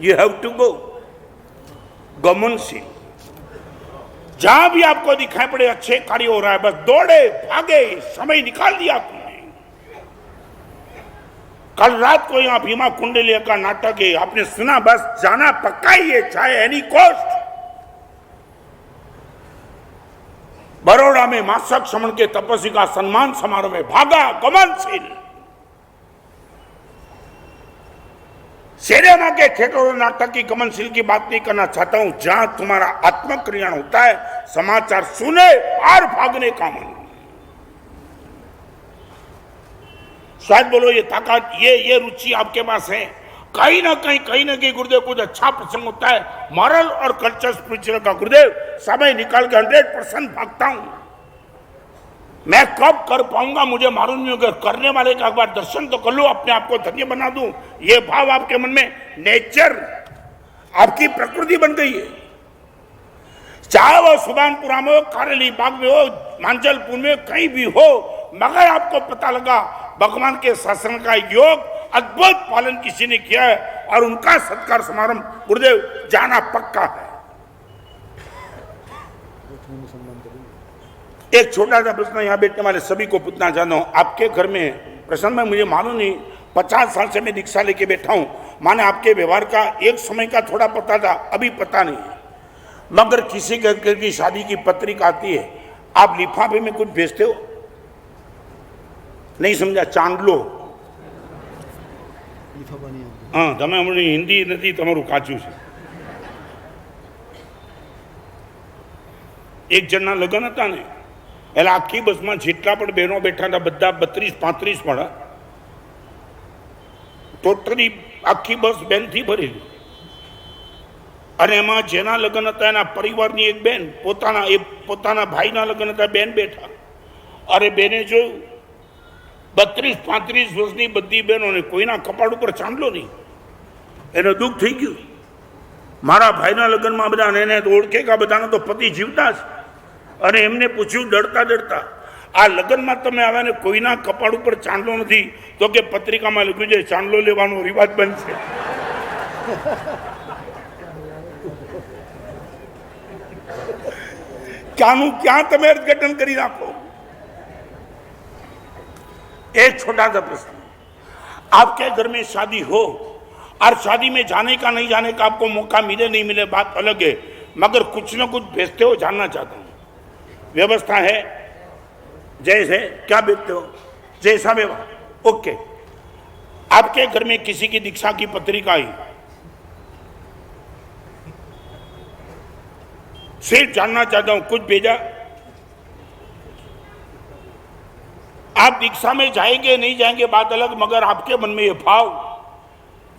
यू हैव टू गो। गमनशील, जहां भी आपको दिखाई पड़े अच्छे कार्य हो रहा है, बस दौड़े भागे, समय निकाल दिया तुमने। कल रात को यहां भीमा कुंडलिया का नाटक है, आपने सुना, बस जाना पक्का ही है, चाहे एनी कॉस्ट। बड़ौदा में मासक श्रमण के तपस्वी का सम्मान समारोह में भागा, गमनशील। सिनेमा के थिएटर और नाटक की गमनशील की बात नहीं करना चाहता हूं। जहां तुम्हारा आत्मकल्याण होता है, समाचार सुने और भागने का मन। शायद बोलो ये ताकत, ये रुचि आपके पास है। कहीं ना कहीं गुरुदेव कुछ अच्छा प्रसंग होता है, मॉरल और कल्चर स्पिरिचुअल का, गुरुदेव समय निकाल के 100% भागता हूं। मैं कब कर पाऊंगा मुझे मालूम नहीं होगा। करने वाले का एक बार दर्शन तो कर लो, अपने आप को धन्य बना दूं। ये भाव आपके मन में, नेचर आपकी प्रकृति बन गई है। चाहे वो सुभानपुरा में हो, कारेली बाग में हो, मांचलपुर में, कहीं भी हो, मगर आपको पता लगा भगवान के शासन का योग अद्भुत पालन किसी ने किया है और उनका सत्कार समारंभ गुरुदेव जाना पक्का है। एक छोटा सा प्रश्न यहाँ बैठने वाले सभी को पूछना चाहता हूँ, आपके घर में प्रश्न में मुझे मालूम नहीं, 50 साल से मैं दीक्षा लेके बैठा हूँ, माने आपके व्यवहार का एक समय का थोड़ा पता था, अभी पता नहीं है। मगर किसी के घर की शादी की पत्रिका आती है, आप लिफाफे में कुछ भेजते हो? नहीं समझा? चांदलो? हाँ, તમે હમણાં હિન્દી નથી તમારું કાચું છે। એક જણના લગ્ન હતા ને, એટલે આખી બસમાં જેટલા પણ બહેનો બેઠા હતા બધા 32-35 વાળા, ટોટલી આખી બસ બેનથી ભરેલી। અને એમાં જેના લગ્ન હતા એના પરિવારની એક બેન, પોતાના ભાઈના લગ્ન હતા, બેન બેઠા। અરે બેને જોયું 32-35 વર્ષની બધી બહેનોને કોઈના કપાળ ઉપર ચાંદલો નહીં। એને દુઃખ થઈ ગયું, મારા ભાઈના લગ્નમાં બધા એને તો ઓળખે કે બધાના તો પતિ જીવતા છે। અને એમને પૂછ્યું ડરતા ડરતા, આ લગ્નમાં તમે આવ્યા ને કોઈના કપાળ ઉપર ચાંદલો નથી, તો કે પત્રિકામાં લખ્યું છે ચાંદલો લેવાનો રિવાજ બનશે। ક્યાંનું ક્યાં તમે અર્થઘટન કરી નાખો। एक छोटा सा प्रश्न, आपके घर में शादी हो और शादी में जाने का नहीं जाने का आपको मौका मिले नहीं मिले बात अलग है, मगर कुछ न कुछ भेजते हो, जानना चाहता हूं। व्यवस्था है जैसे क्या भेजते हो, जैसा व्यवहार, ओके। आपके घर में किसी की दीक्षा की पत्रिका आई, सिर्फ जानना चाहता हूं, कुछ भेजा? आप दीक्षा में जाएंगे नहीं जाएंगे बात अलग, मगर आपके मन में ये भाव,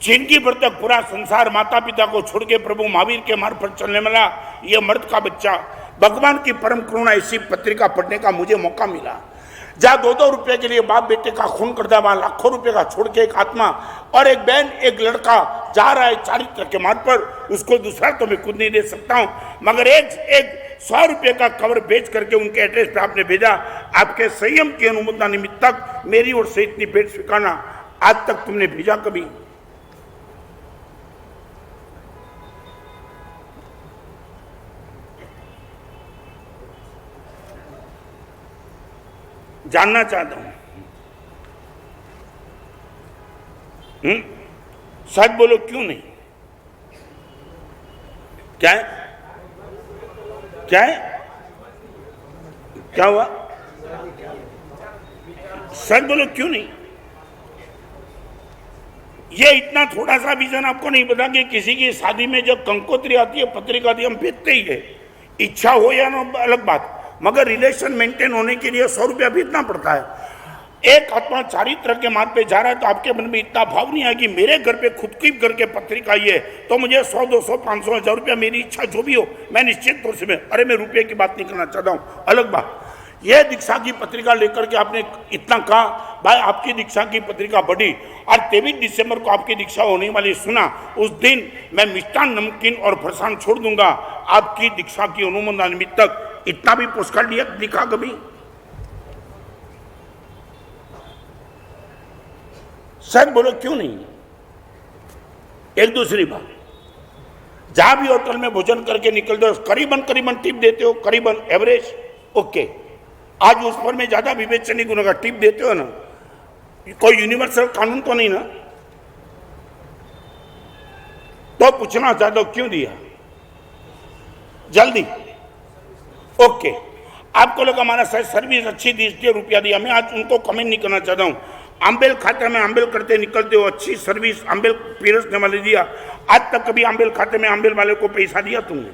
जिनकी भर तक पूरा संसार माता पिता को छोड़ के प्रभु महावीर के मार्ग पर चलने वाला ये मर्द का बच्चा, भगवान की परम करुणा ऐसी पत्रिका पढ़ने का मुझे मौका मिला। जहाँ 2-2 रुपए के लिए बाप बेटे का खून करता, वहां लाखों रुपए का छोड़ के एक आत्मा और एक बहन, एक लड़का जा रहा है चारित्र के मार्ग पर, उसको दूसरा तो मैं खुद नहीं दे सकता हूं, मगर एक 100 रुपए का कवर बेच करके उनके एड्रेस पे आपने भेजा। आपके संयम की अनुमति निमित्त तक मेरी ओर से इतनी भेंट स्वीकारना, आज तक तुमने भेजा कभी? जानना चाहता हूं। सच बोलो, क्यों नहीं? क्या है? क्या है? क्या हुआ? सच बोलो, क्यों नहीं? ये इतना थोड़ा सा विजन आपको नहीं पता कि किसी की शादी में जब कंकोत्री आती है, पत्रिका आती है, हम भेजते ही है, इच्छा हो या ना अलग बात, मगर रिलेशन मेंटेन होने के लिए 100 रुपया भेजना पड़ता है। एक आत्मा चारित्र के मार्ग पे जा रहा है तो आपके मन में इतना भाव नहीं है कि मेरे घर पे खुद की करके पत्रिका आई है तो मुझे 100, 200, 500, 1000 रुपया, मेरी इच्छा जो भी हो, मैं निश्चित तौर से अरे मैं रुपये की बात नहीं करना चाहता हूँ, अलग बात। ये दीक्षा की पत्रिका लेकर के आपने इतना कहा, भाई आपकी दीक्षा की पत्रिका बढ़ी और 23 दिसंबर को आपकी दीक्षा होने वाली सुना, उस दिन मैं मिष्ठान, नमकीन और फरसान छोड़ दूंगा आपकी दीक्षा की अनुमोदन निमित्त तक। इतना भी पोस्टकार्ड लिखा कभी? शायद बोलो क्यों नहीं। एक दूसरी बात, जहां भी होटल में भोजन करके निकल दो, करीबन करीबन टिप देते हो, करीबन एवरेज, ओके। आज उस पर में ज्यादा विवेचन नहीं करूंगा, टिप देते हो ना, कोई यूनिवर्सल कानून तो नहीं ना? तो पूछना चाहते हो क्यों दिया जल्दी? ओके, आपको लगा हमारा सर्विस अच्छी दी इसलिए रुपया दिया। मैं आज उनको कमेंट नहीं करना चाहता हूं। आंबेल खाते में आंबेल करते निकलते हो, अच्छी सर्विस आंबेल पीरसने वाले दिया। आज तक कभी आंबेल खाते में आंबेल वाले को पैसा दिया तुमने?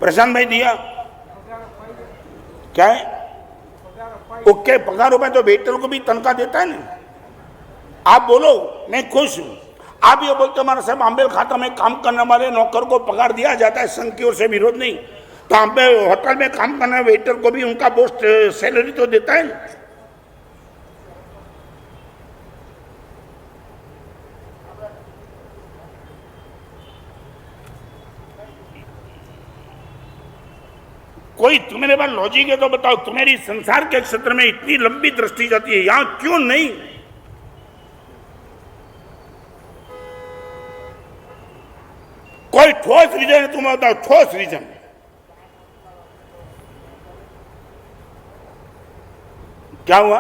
प्रशांत भाई दिया क्या है? ओके, पगार रुपए तो वेटर को भी तनख्वाह देता है ना। आप बोलो मैं खुश हूं। आप ये बोलते हमारा साहब आंबेल खाता में काम करने वाले नौकर को पगार दिया जाता है, संघ की ओर से विरोध नहीं, तो आंबेल होटल में काम करने वेटर को भी उनका बॉस सैलरी तो देता है ना। कोई तुम्हारे पास लॉजिक है तो बताओ, तुम्हारी संसार के क्षेत्र में इतनी लंबी दृष्टि जाती है, यहां क्यों नहीं? कोई ठोस रीजन है? तुम बताओ ठोस रीजन। क्या हुआ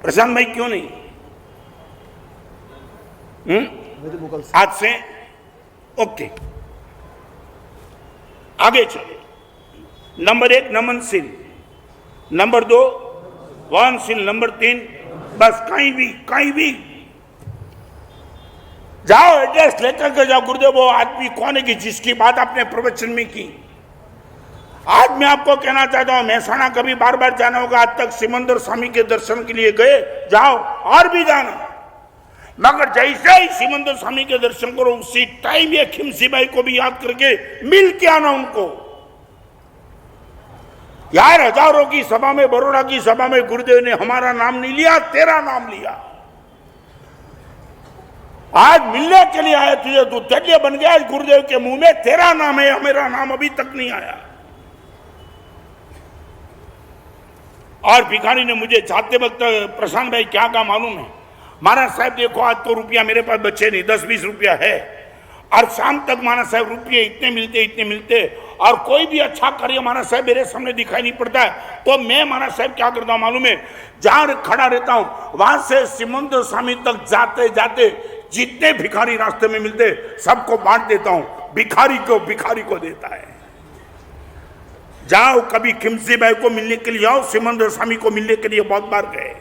प्रशांत भाई, क्यों नहीं? आज से ओके, आगे चले। नंबर 1 नमनशील, नंबर 2 वहनशील, नंबर 3 बस कहीं भी जाओ, एड्रेस लेकर के जाओ। गुरुदेव वो आदमी कौन है कि जिसकी बात आपने प्रवचन में की? आज मैं आपको कहना चाहता हूं, महसाणा कभी बार बार जाना होगा। आज तक सिमंदर स्वामी के दर्शन के लिए गए, जाओ और भी जाना, मगर जैसे ही सिमंदर स्वामी के दर्शन करो उसी टाइम ये खिमसी बाई को भी याद करके मिल के आना उनको। यार हजारों की सभा में, बड़ौदा की सभा में गुरुदेव ने हमारा नाम नहीं लिया, तेरा नाम लिया। आज मिलने के लिए आया तुझे, तू तेलिया बन गया आज गुरुदेव के मुंह में, तेरा नाम है, मेरा नाम अभी तक नहीं आया। और भिखारी ने मुझे जाते वक्त प्रशांत भाई क्या कहा मालूम है? महाराज साहब देखो आज तो रुपया मेरे पास बचे नहीं, 10-20 रुपया है, और शाम तक महाराज साहब रुपये इतने मिलते और कोई भी अच्छा कार्य महाराज साहब मेरे सामने दिखाई नहीं पड़ता है। तो मैं महाराज साहब क्या करता हूं मालूम है? जहां खड़ा रहता हूं वहां से सिमंदर स्वामी तक जाते जाते जितने भिखारी रास्ते में मिलते सबको बांट देता हूं। भिखारी को देता है। जाओ कभी खिमसी भाई को मिलने के लिए जाओ, सिमंदर स्वामी को मिलने के लिए बहुत बार गए।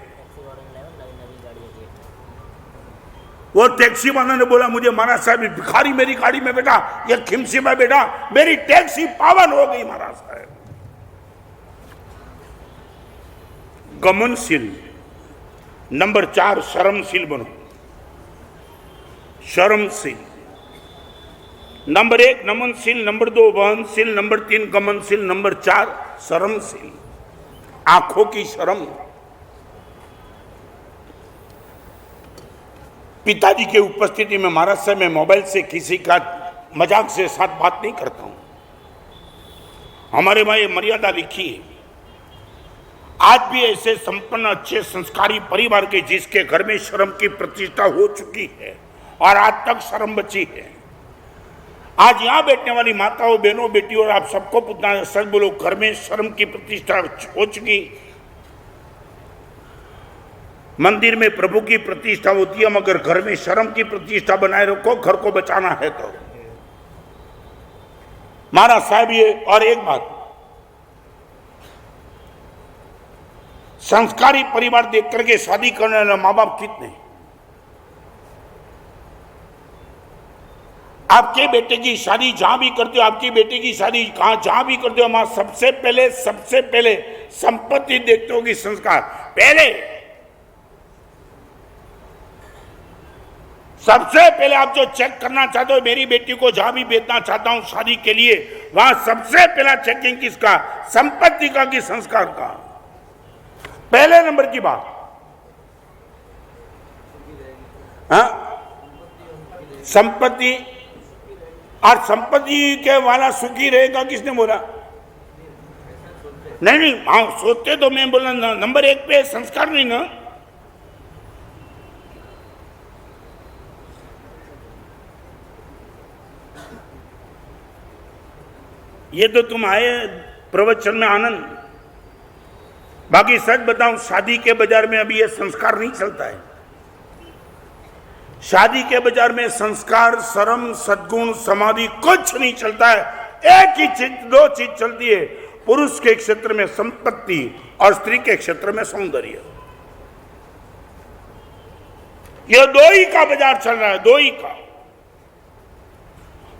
वो टैक्सी वाला ने बोला मुझे महाराज साहब भिखारी मेरी गाड़ी में बैठा, ये खिमसी में बैठा, मेरी टैक्सी पावन हो गई महाराज साहब। गमनशील, नंबर 4 शर्मशील बनो। शर्मशील, नंबर 1 नमनशील, नंबर 2 वहनशील, नंबर 3 गमनशील, नंबर 4 शर्मशील। आंखों की शर्म। पिताजी के उपस्थिति में महाराज साहब मैं मोबाइल से किसी का मजाक से साथ बात नहीं करता हूं। हमारे भाई मर्यादा लिखी है। आज भी ऐसे संपन्न अच्छे संस्कारी परिवार के जिसके घर में शर्म की प्रतिष्ठा हो चुकी है और आज तक शर्म बची है। आज यहां बैठने वाली माताओं, बहनों, बेटियों और आप सबको पूछना, सच बोलो, घर में शर्म की प्रतिष्ठा हो चुकी? मंदिर में प्रभु की प्रतिष्ठा होती है, मगर घर में शर्म की प्रतिष्ठा बनाए रखो, घर को बचाना है तो। महाराज साहब ये, और एक बात, संस्कारी परिवार देख करके शादी करने वाले माँ बाप कितने? आपके बेटे की शादी जहां भी करते हो, आपकी बेटे की शादी कहां जहां भी करते हो, मां सबसे पहले संपत्ति देखते हो कि संस्कार पहले। सबसे पहले आप जो चेक करना चाहते हो, मेरी बेटी को जहां भी भेजना चाहता हूं शादी के लिए, वहां सबसे पहला चेकिंग किसका? संपत्ति का कि संस्कार का? पहले नंबर की बात। हाँ, संपत्ति। और संपत्ति के वाला सुखी रहेगा, किसने बोला? नहीं, हाँ सोचते तो मैं बोला नंबर 1 पे संस्कार नहीं ना। ये तो तुम आए प्रवचन में आनंद, बाकी सच बताऊं शादी के बाजार में अभी ये संस्कार नहीं चलता है। शादी के बाजार में संस्कार, शर्म, सद्गुण, समाधि कुछ नहीं चलता है। एक ही चीज, 2 चीज चलती है, पुरुष के क्षेत्र में संपत्ति और स्त्री के क्षेत्र में सौंदर्य। ये 2 ही का बाजार चल रहा है, 2 ही का।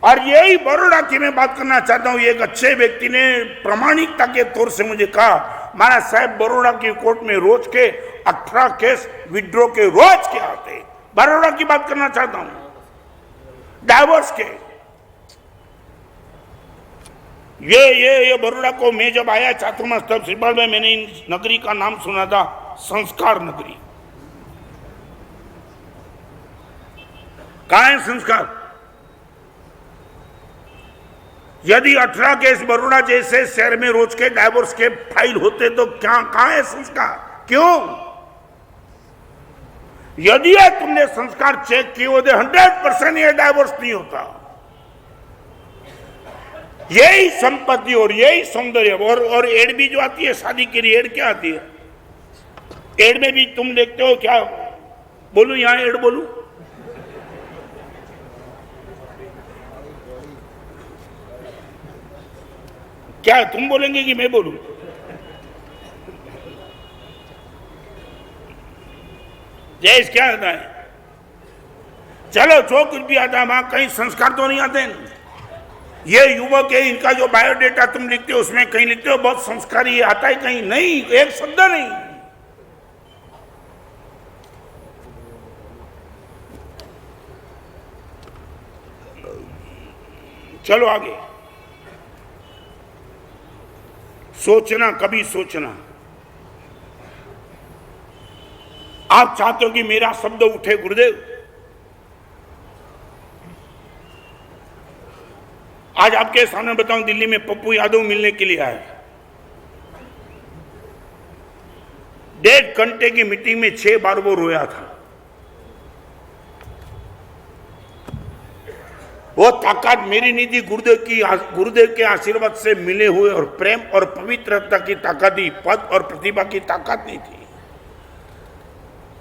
और यही बड़ौदा की मैं बात करना चाहता हूं। एक अच्छे व्यक्ति ने प्रामाणिकता के तौर से मुझे कहा, महाराज साहब बड़ौदा की कोर्ट में रोज के 18 केस विड्रॉ के रोज के आते। बड़ौदा की बात करना चाहता हूं, डाइवोर्स के। ये बड़ौदा को मैं जब आया चातुर्मास तब श्रीपाल में मैंने इन नगरी का नाम सुना था, संस्कार नगरी। कहां है संस्कार? यदि 18 केस बड़ौदा जैसे शहर में रोज के डाइवोर्स के फाइल होते तो क्या कहां है संस्कार? क्यों? यदि तुमने संस्कार चेक किए होते 100% ये डाइवोर्स नहीं होता। यही संपत्ति और यही सौंदर्य और एड भी जो आती है शादी के लिए, एड क्या आती है? एड में भी तुम देखते हो क्या? बोलूं यहां एड बोलूं? क्या तुम बोलेंगे कि मैं बोलूं? जयेश क्या आता है? चलो जो कुछ भी आता है, वहां कहीं संस्कार तो नहीं आते हैं। ये युवक है, इनका जो बायोडेटा तुम लिखते हो उसमें कहीं लिखते हो बहुत संस्कारी है, आता है कहीं? नहीं, एक शब्द नहीं। चलो आगे। सोचना, कभी सोचना। आप चाहते हो कि मेरा शब्द उठे गुरुदेव? आज आपके सामने बताऊं, दिल्ली में पप्पू यादव मिलने के लिए आया। 1.5 घंटे की मीटिंग में 6 बार वो रोया था। वो ताकत मेरी नहीं थी, गुरुदेव के आशीर्वाद से मिले हुए और प्रेम और पवित्रता की ताकत थी, पद और प्रतिभा की ताकत नहीं थी।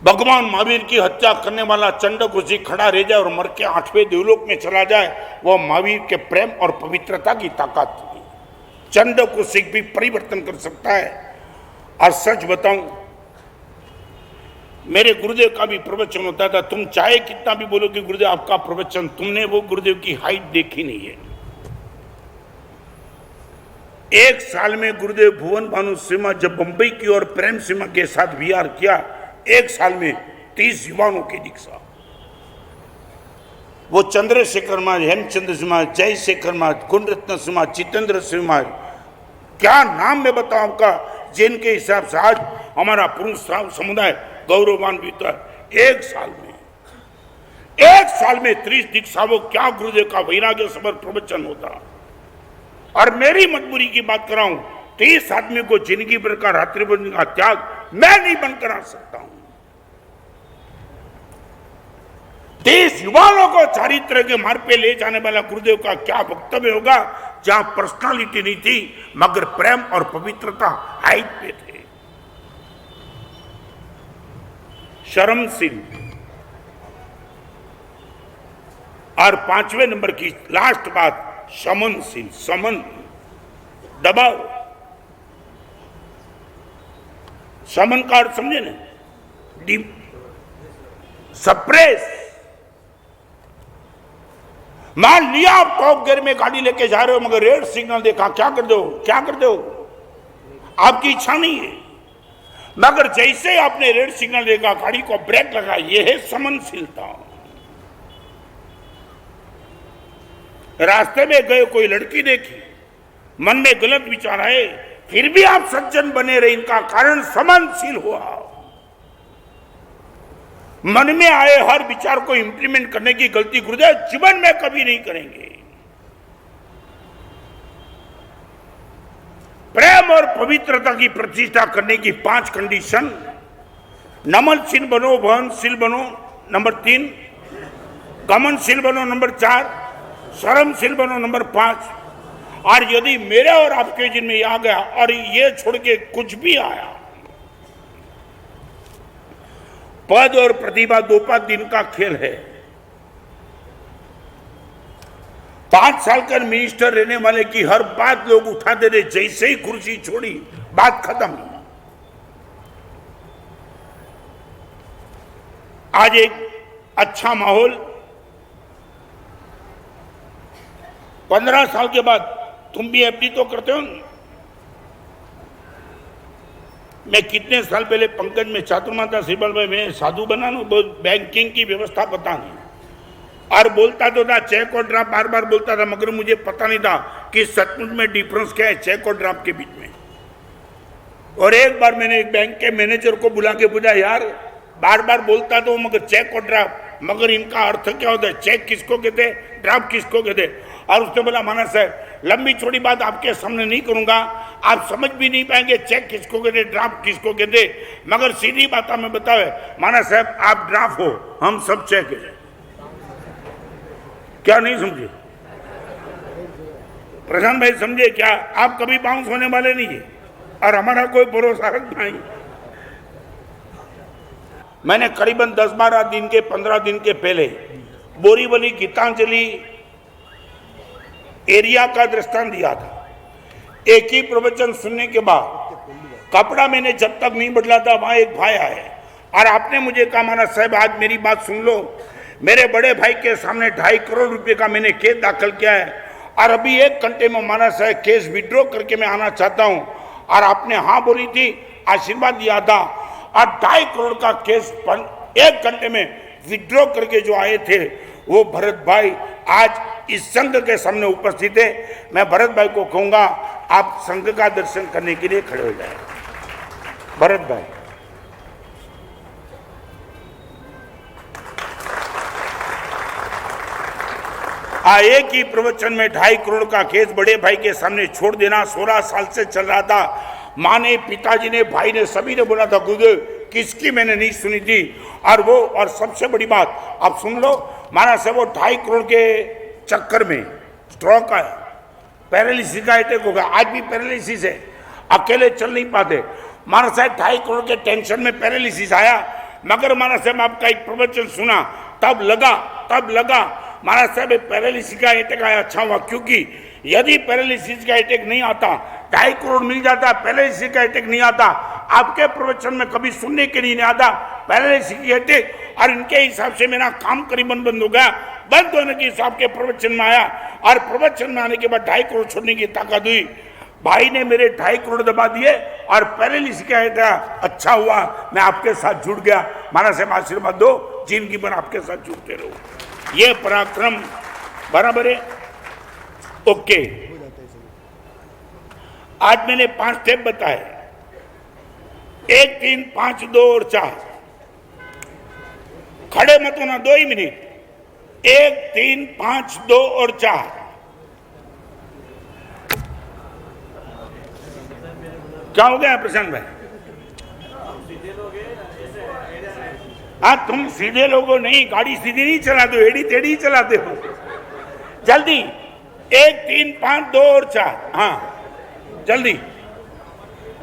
भगवान महावीर की हत्या करने वाला चंडकुशी खड़ा रह जाए और मर के 8वें देवलोक में चला जाए, वह महावीर के प्रेम और पवित्रता की ताकत थी। चंडकुशी भी परिवर्तन कर सकता है। और सच बताऊं, मेरे गुरुदेव का भी प्रवचन होता था, तुम चाहे कितना भी बोलो कि गुरुदेव आपका प्रवचन, तुमने वो गुरुदेव की हाइट देखी नहीं है। 1 साल में गुरुदेव भुवन भानु सिम्हा जब बंबई की और प्रेम सिम्हा के साथ विहार किया, 1 साल में 30 युवाओं की दीक्षा। वो चंद्रशेखर महाराज, हेमचंद्र सिम्हा, जयशेखर महाराज, गुणरत्न सिम्हा, जितेंद्र सिम्हा, क्या नाम मैं बताऊं आपका, जिनके हिसाब से आज हमारा पुरुष समुदाय गौरवान्वित है। 1 साल में 30 दीक्षाओं, क्या गुरुदेव का वैराग्य सबर प्रवचन होता। और मेरी मजबूरी की बात कर रहा हूं, 30 आदमी को जिंदगी भर का रात्रि भोजन का त्याग मैं नहीं बंद करा सकता हूं। 30 युवाओं को चारित्र के मार्ग पे ले जाने वाला गुरुदेव का क्या वक्तव्य होगा, जहां पर्सनालिटी नहीं थी मगर प्रेम और पवित्रता हाइट पे थे। शर्मशील। और 5वें नंबर की लास्ट बात, शमनशील। समन, दबाव। समन का अर्थ समझे ना? सप्रेस। मान लिया आप टॉप गियर में गाड़ी लेके जा रहे हो मगर रेड सिग्नल देखा, क्या कर दो? क्या कर दो? आपकी इच्छा नहीं है, मगर जैसे आपने रेड सिग्नल देखा, गाड़ी को ब्रेक लगा, यह है समनशीलता। रास्ते में गए कोई लड़की देखी, मन में गलत विचार आए, फिर भी आप सज्जन बने रहे, इनका कारण समानशील हुआ। मन में आए हर विचार को इंप्लीमेंट करने की गलती गुरुदेव जीवन में कभी नहीं करेंगे। प्रेम और पवित्रता की प्रतिष्ठा करने की 5 कंडीशन, नमनशील बनो, वहनशील बनो नंबर 3, गमनशील बनो नंबर 4, शर्मशील बनो नंबर 5। और यदि मेरे और आपके जिनमें ये आ गया और ये छोड़ के कुछ भी आया, पद और प्रतिभा 2-5 दिन का खेल है। 5 साल का मिनिस्टर रहने वाले की हर बात लोग उठा दे रहे, जैसे ही कुर्सी छोड़ी बात खत्म। आज एक अच्छा माहौल, 15 साल के बाद तुम भी एफडी तो करते हो। मैं कितने साल पहले पंकज में चातुर्माता श्रीबल भाई मैं साधु बना ना, बैंकिंग की व्यवस्था पता नहीं, और बोलता तो था चेक और ड्राफ्ट, बार बार बोलता था, मगर मुझे पता नहीं था कि सचमुच में डिफरेंस क्या है चेक और ड्राफ्ट के बीच में। और एक बार मैंने एक बैंक के मैनेजर को बुला के पूछा, यार बार बार बोलता तो मगर चेक और ड्राफ्ट, मगर इनका अर्थ क्या होता है, चेक किसको कहते हैं, ड्राफ्ट किसको कहते हैं? और उसने बोला, माना साहब लंबी चौड़ी बात आपके सामने नहीं करूंगा, आप समझ भी नहीं पाएंगे चेक किसको कहते, ड्राफ्ट किसको कहते, मगर सीधी बात हमें बताओ, माना साहब आप ड्राफ्ट हो, हम सब चेक है। क्या नहीं समझे प्रशांत भाई? समझे क्या? आप कभी बाउंस होने वाले नहीं है और हमारा कोई भरोसा नहीं। मैंने करीबन 10-12 दिन के 15 दिन के पहले बोरीवली गीतांजलि एरिया का दृष्टांत दिया था। एक ही प्रवचन सुनने के बाद कपड़ा मैंने जब तक नहीं बदला था, वहां एक भाई आए और आपने मुझे कहा, माना साहब आज मेरी बात सुन लो, मेरे बड़े भाई के सामने 2.5 करोड़ रुपए का मैंने केस दाखिल किया है और अभी 1 घंटे में माना साहब केस विड्रॉ करके मैं आना चाहता हूं। और आपने हाँ बोली थी, आशीर्वाद दिया था, और 2.5 करोड़ का केस 1 घंटे में विड्रॉ करके जो आए थे वो भरत भाई आज इस संघ के सामने उपस्थित है। मैं भरत भाई को कहूंगा आप संघ का दर्शन करने के लिए खड़े हो जाए। भरत भाई, एक ही प्रवचन में 2.5 करोड़ का केस बड़े भाई के सामने छोड़ देना 16 साल से चल रहा था। माँ ने, पिताजी ने, भाई ने, सभी ने बोला था गुरुदेव किसकी मैंने नहीं सुनी थी। और वो, और सबसे बड़ी बात आप सुन लो, माना से वो 2.5 करोड़ के चक्कर में स्ट्रोक आया, पैरालिसिस का अटैक हो गया, आज भी पैरालिसिस है, अकेले चल नहीं पाते। माना साहब 2.5 करोड़ के टेंशन में पैरालिसिस आया, मगर माना साहब आपका एक प्रवचन सुना तब लगा माना साहब पैरालिसिस का अटैक आया, अच्छा हुआ, क्योंकि यदि पैरालिसिस का अटैक नहीं आता 2.5 करोड़ मिल जाता, पैरालिसिस का अटैक नहीं आता, आपके प्रवचन में कभी सुनने के लिए नहीं आता पैरालिसिस की अटैक। और इनके हिसाब से मेरा काम करीबन बंद हो गया, बंद होने के हिसाब के प्रवचन में आया और प्रवचन में आने के बाद 2.5 करोड़ छोड़ने की ताकत हुई। भाई ने मेरे 2.5 करोड़ दबा दिए और पैरालिसिस का अटैक, अच्छा हुआ मैं आपके साथ जुड़ गया। माना साहब आशीर्वाद दो, जिंदगी भर आपके साथ जुड़ते रहो, ये पराक्रम बराबर है। ओके, आज मैंने 5 स्टेप बताए, 1, 3, 5, 2 और 4। खड़े मत होना, 2 ही मिनट। 1, 3, 5, 2 और 4। क्या हो गया प्रशांत भाई? हाँ, तुम सीधे लोगो नहीं, गाड़ी सीधी नहीं चलाते हो, एड़ी टेढ़ी चलाते हो। जल्दी 1, 3, 5, 2 और 4। हाँ जल्दी।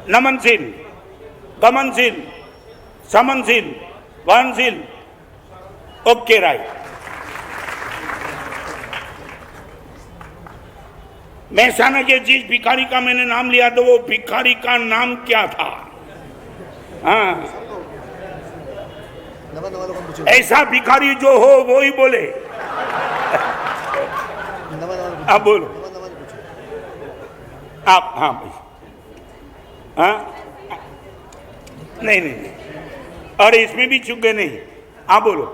नमनशील, गमनशील, समनशील, वहनशील। Okay right. महसाना के जिस भिखारी का मैंने नाम लिया तो वो भिखारी का नाम क्या था? हाँ, ऐसा भिखारी जो हो वो ही बोले। आप बोलो आप। हाँ भाई, हाँ नहीं, और इसमें भी चुप गए नहीं। आप बोलो।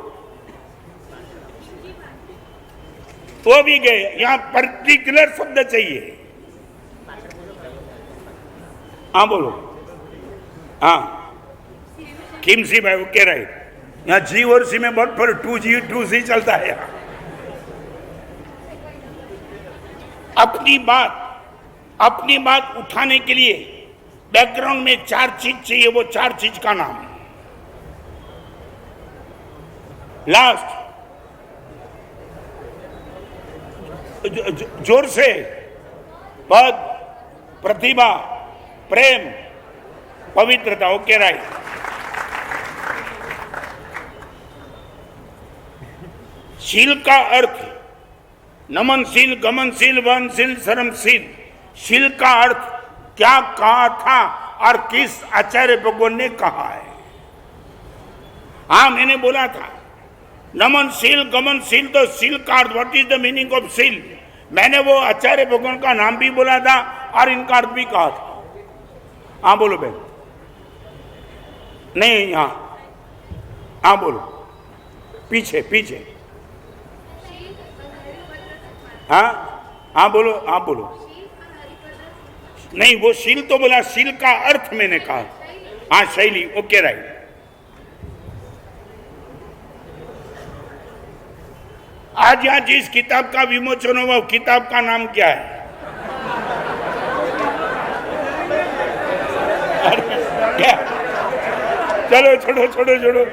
वो भी गए। यहाँ पर्टिकुलर शब्द चाहिए। हाँ बोलो। हाँ किमसी भाई ओके राइट। यहाँ जी और सी में बहुत पर 2G 2C चलता है। यहाँ अपनी बात उठाने के लिए बैकग्राउंड में 4 चीज चाहिए। वो 4 चीज का नाम लास्ट जोर से पद, प्रतिभा, प्रेम, पवित्रता। Okay right. शील का अर्थ नमनशील, गमनशील, वहनशील, शर्मशील। शील का अर्थ क्या कहा था और किस आचार्य भगवान ने कहा है? हाँ मैंने बोला था नमनशील, गमनशील। तो शील का अर्थ what is the meaning of शील? मैंने वो आचार्य भगवान का नाम भी बोला था और इनका अर्थ भी कहा था। हाँ बोलो बहन। नहीं यहाँ, हाँ बोलो। पीछे पीछे। हाँ बोलो। हाँ बोलो। नहीं वो शील तो बोला, शील का अर्थ मैंने कहा। हाँ शैली। Okay right. आज यहाँ जिस किताब का विमोचन हुआ वो किताब का नाम क्या है? क्या? चलो छोड़ो छोड़ो छोड़ो।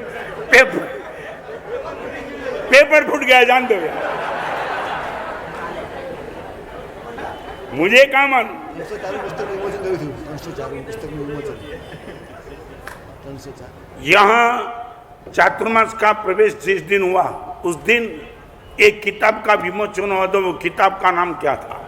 पेपर फूट गया, जान दो यार। मुझे क्या मालूम। 304 यहाँ चातुर्मास का प्रवेश जिस दिन हुआ उस दिन एक किताब का विमोचन हुआ। तो वो किताब का नाम क्या था?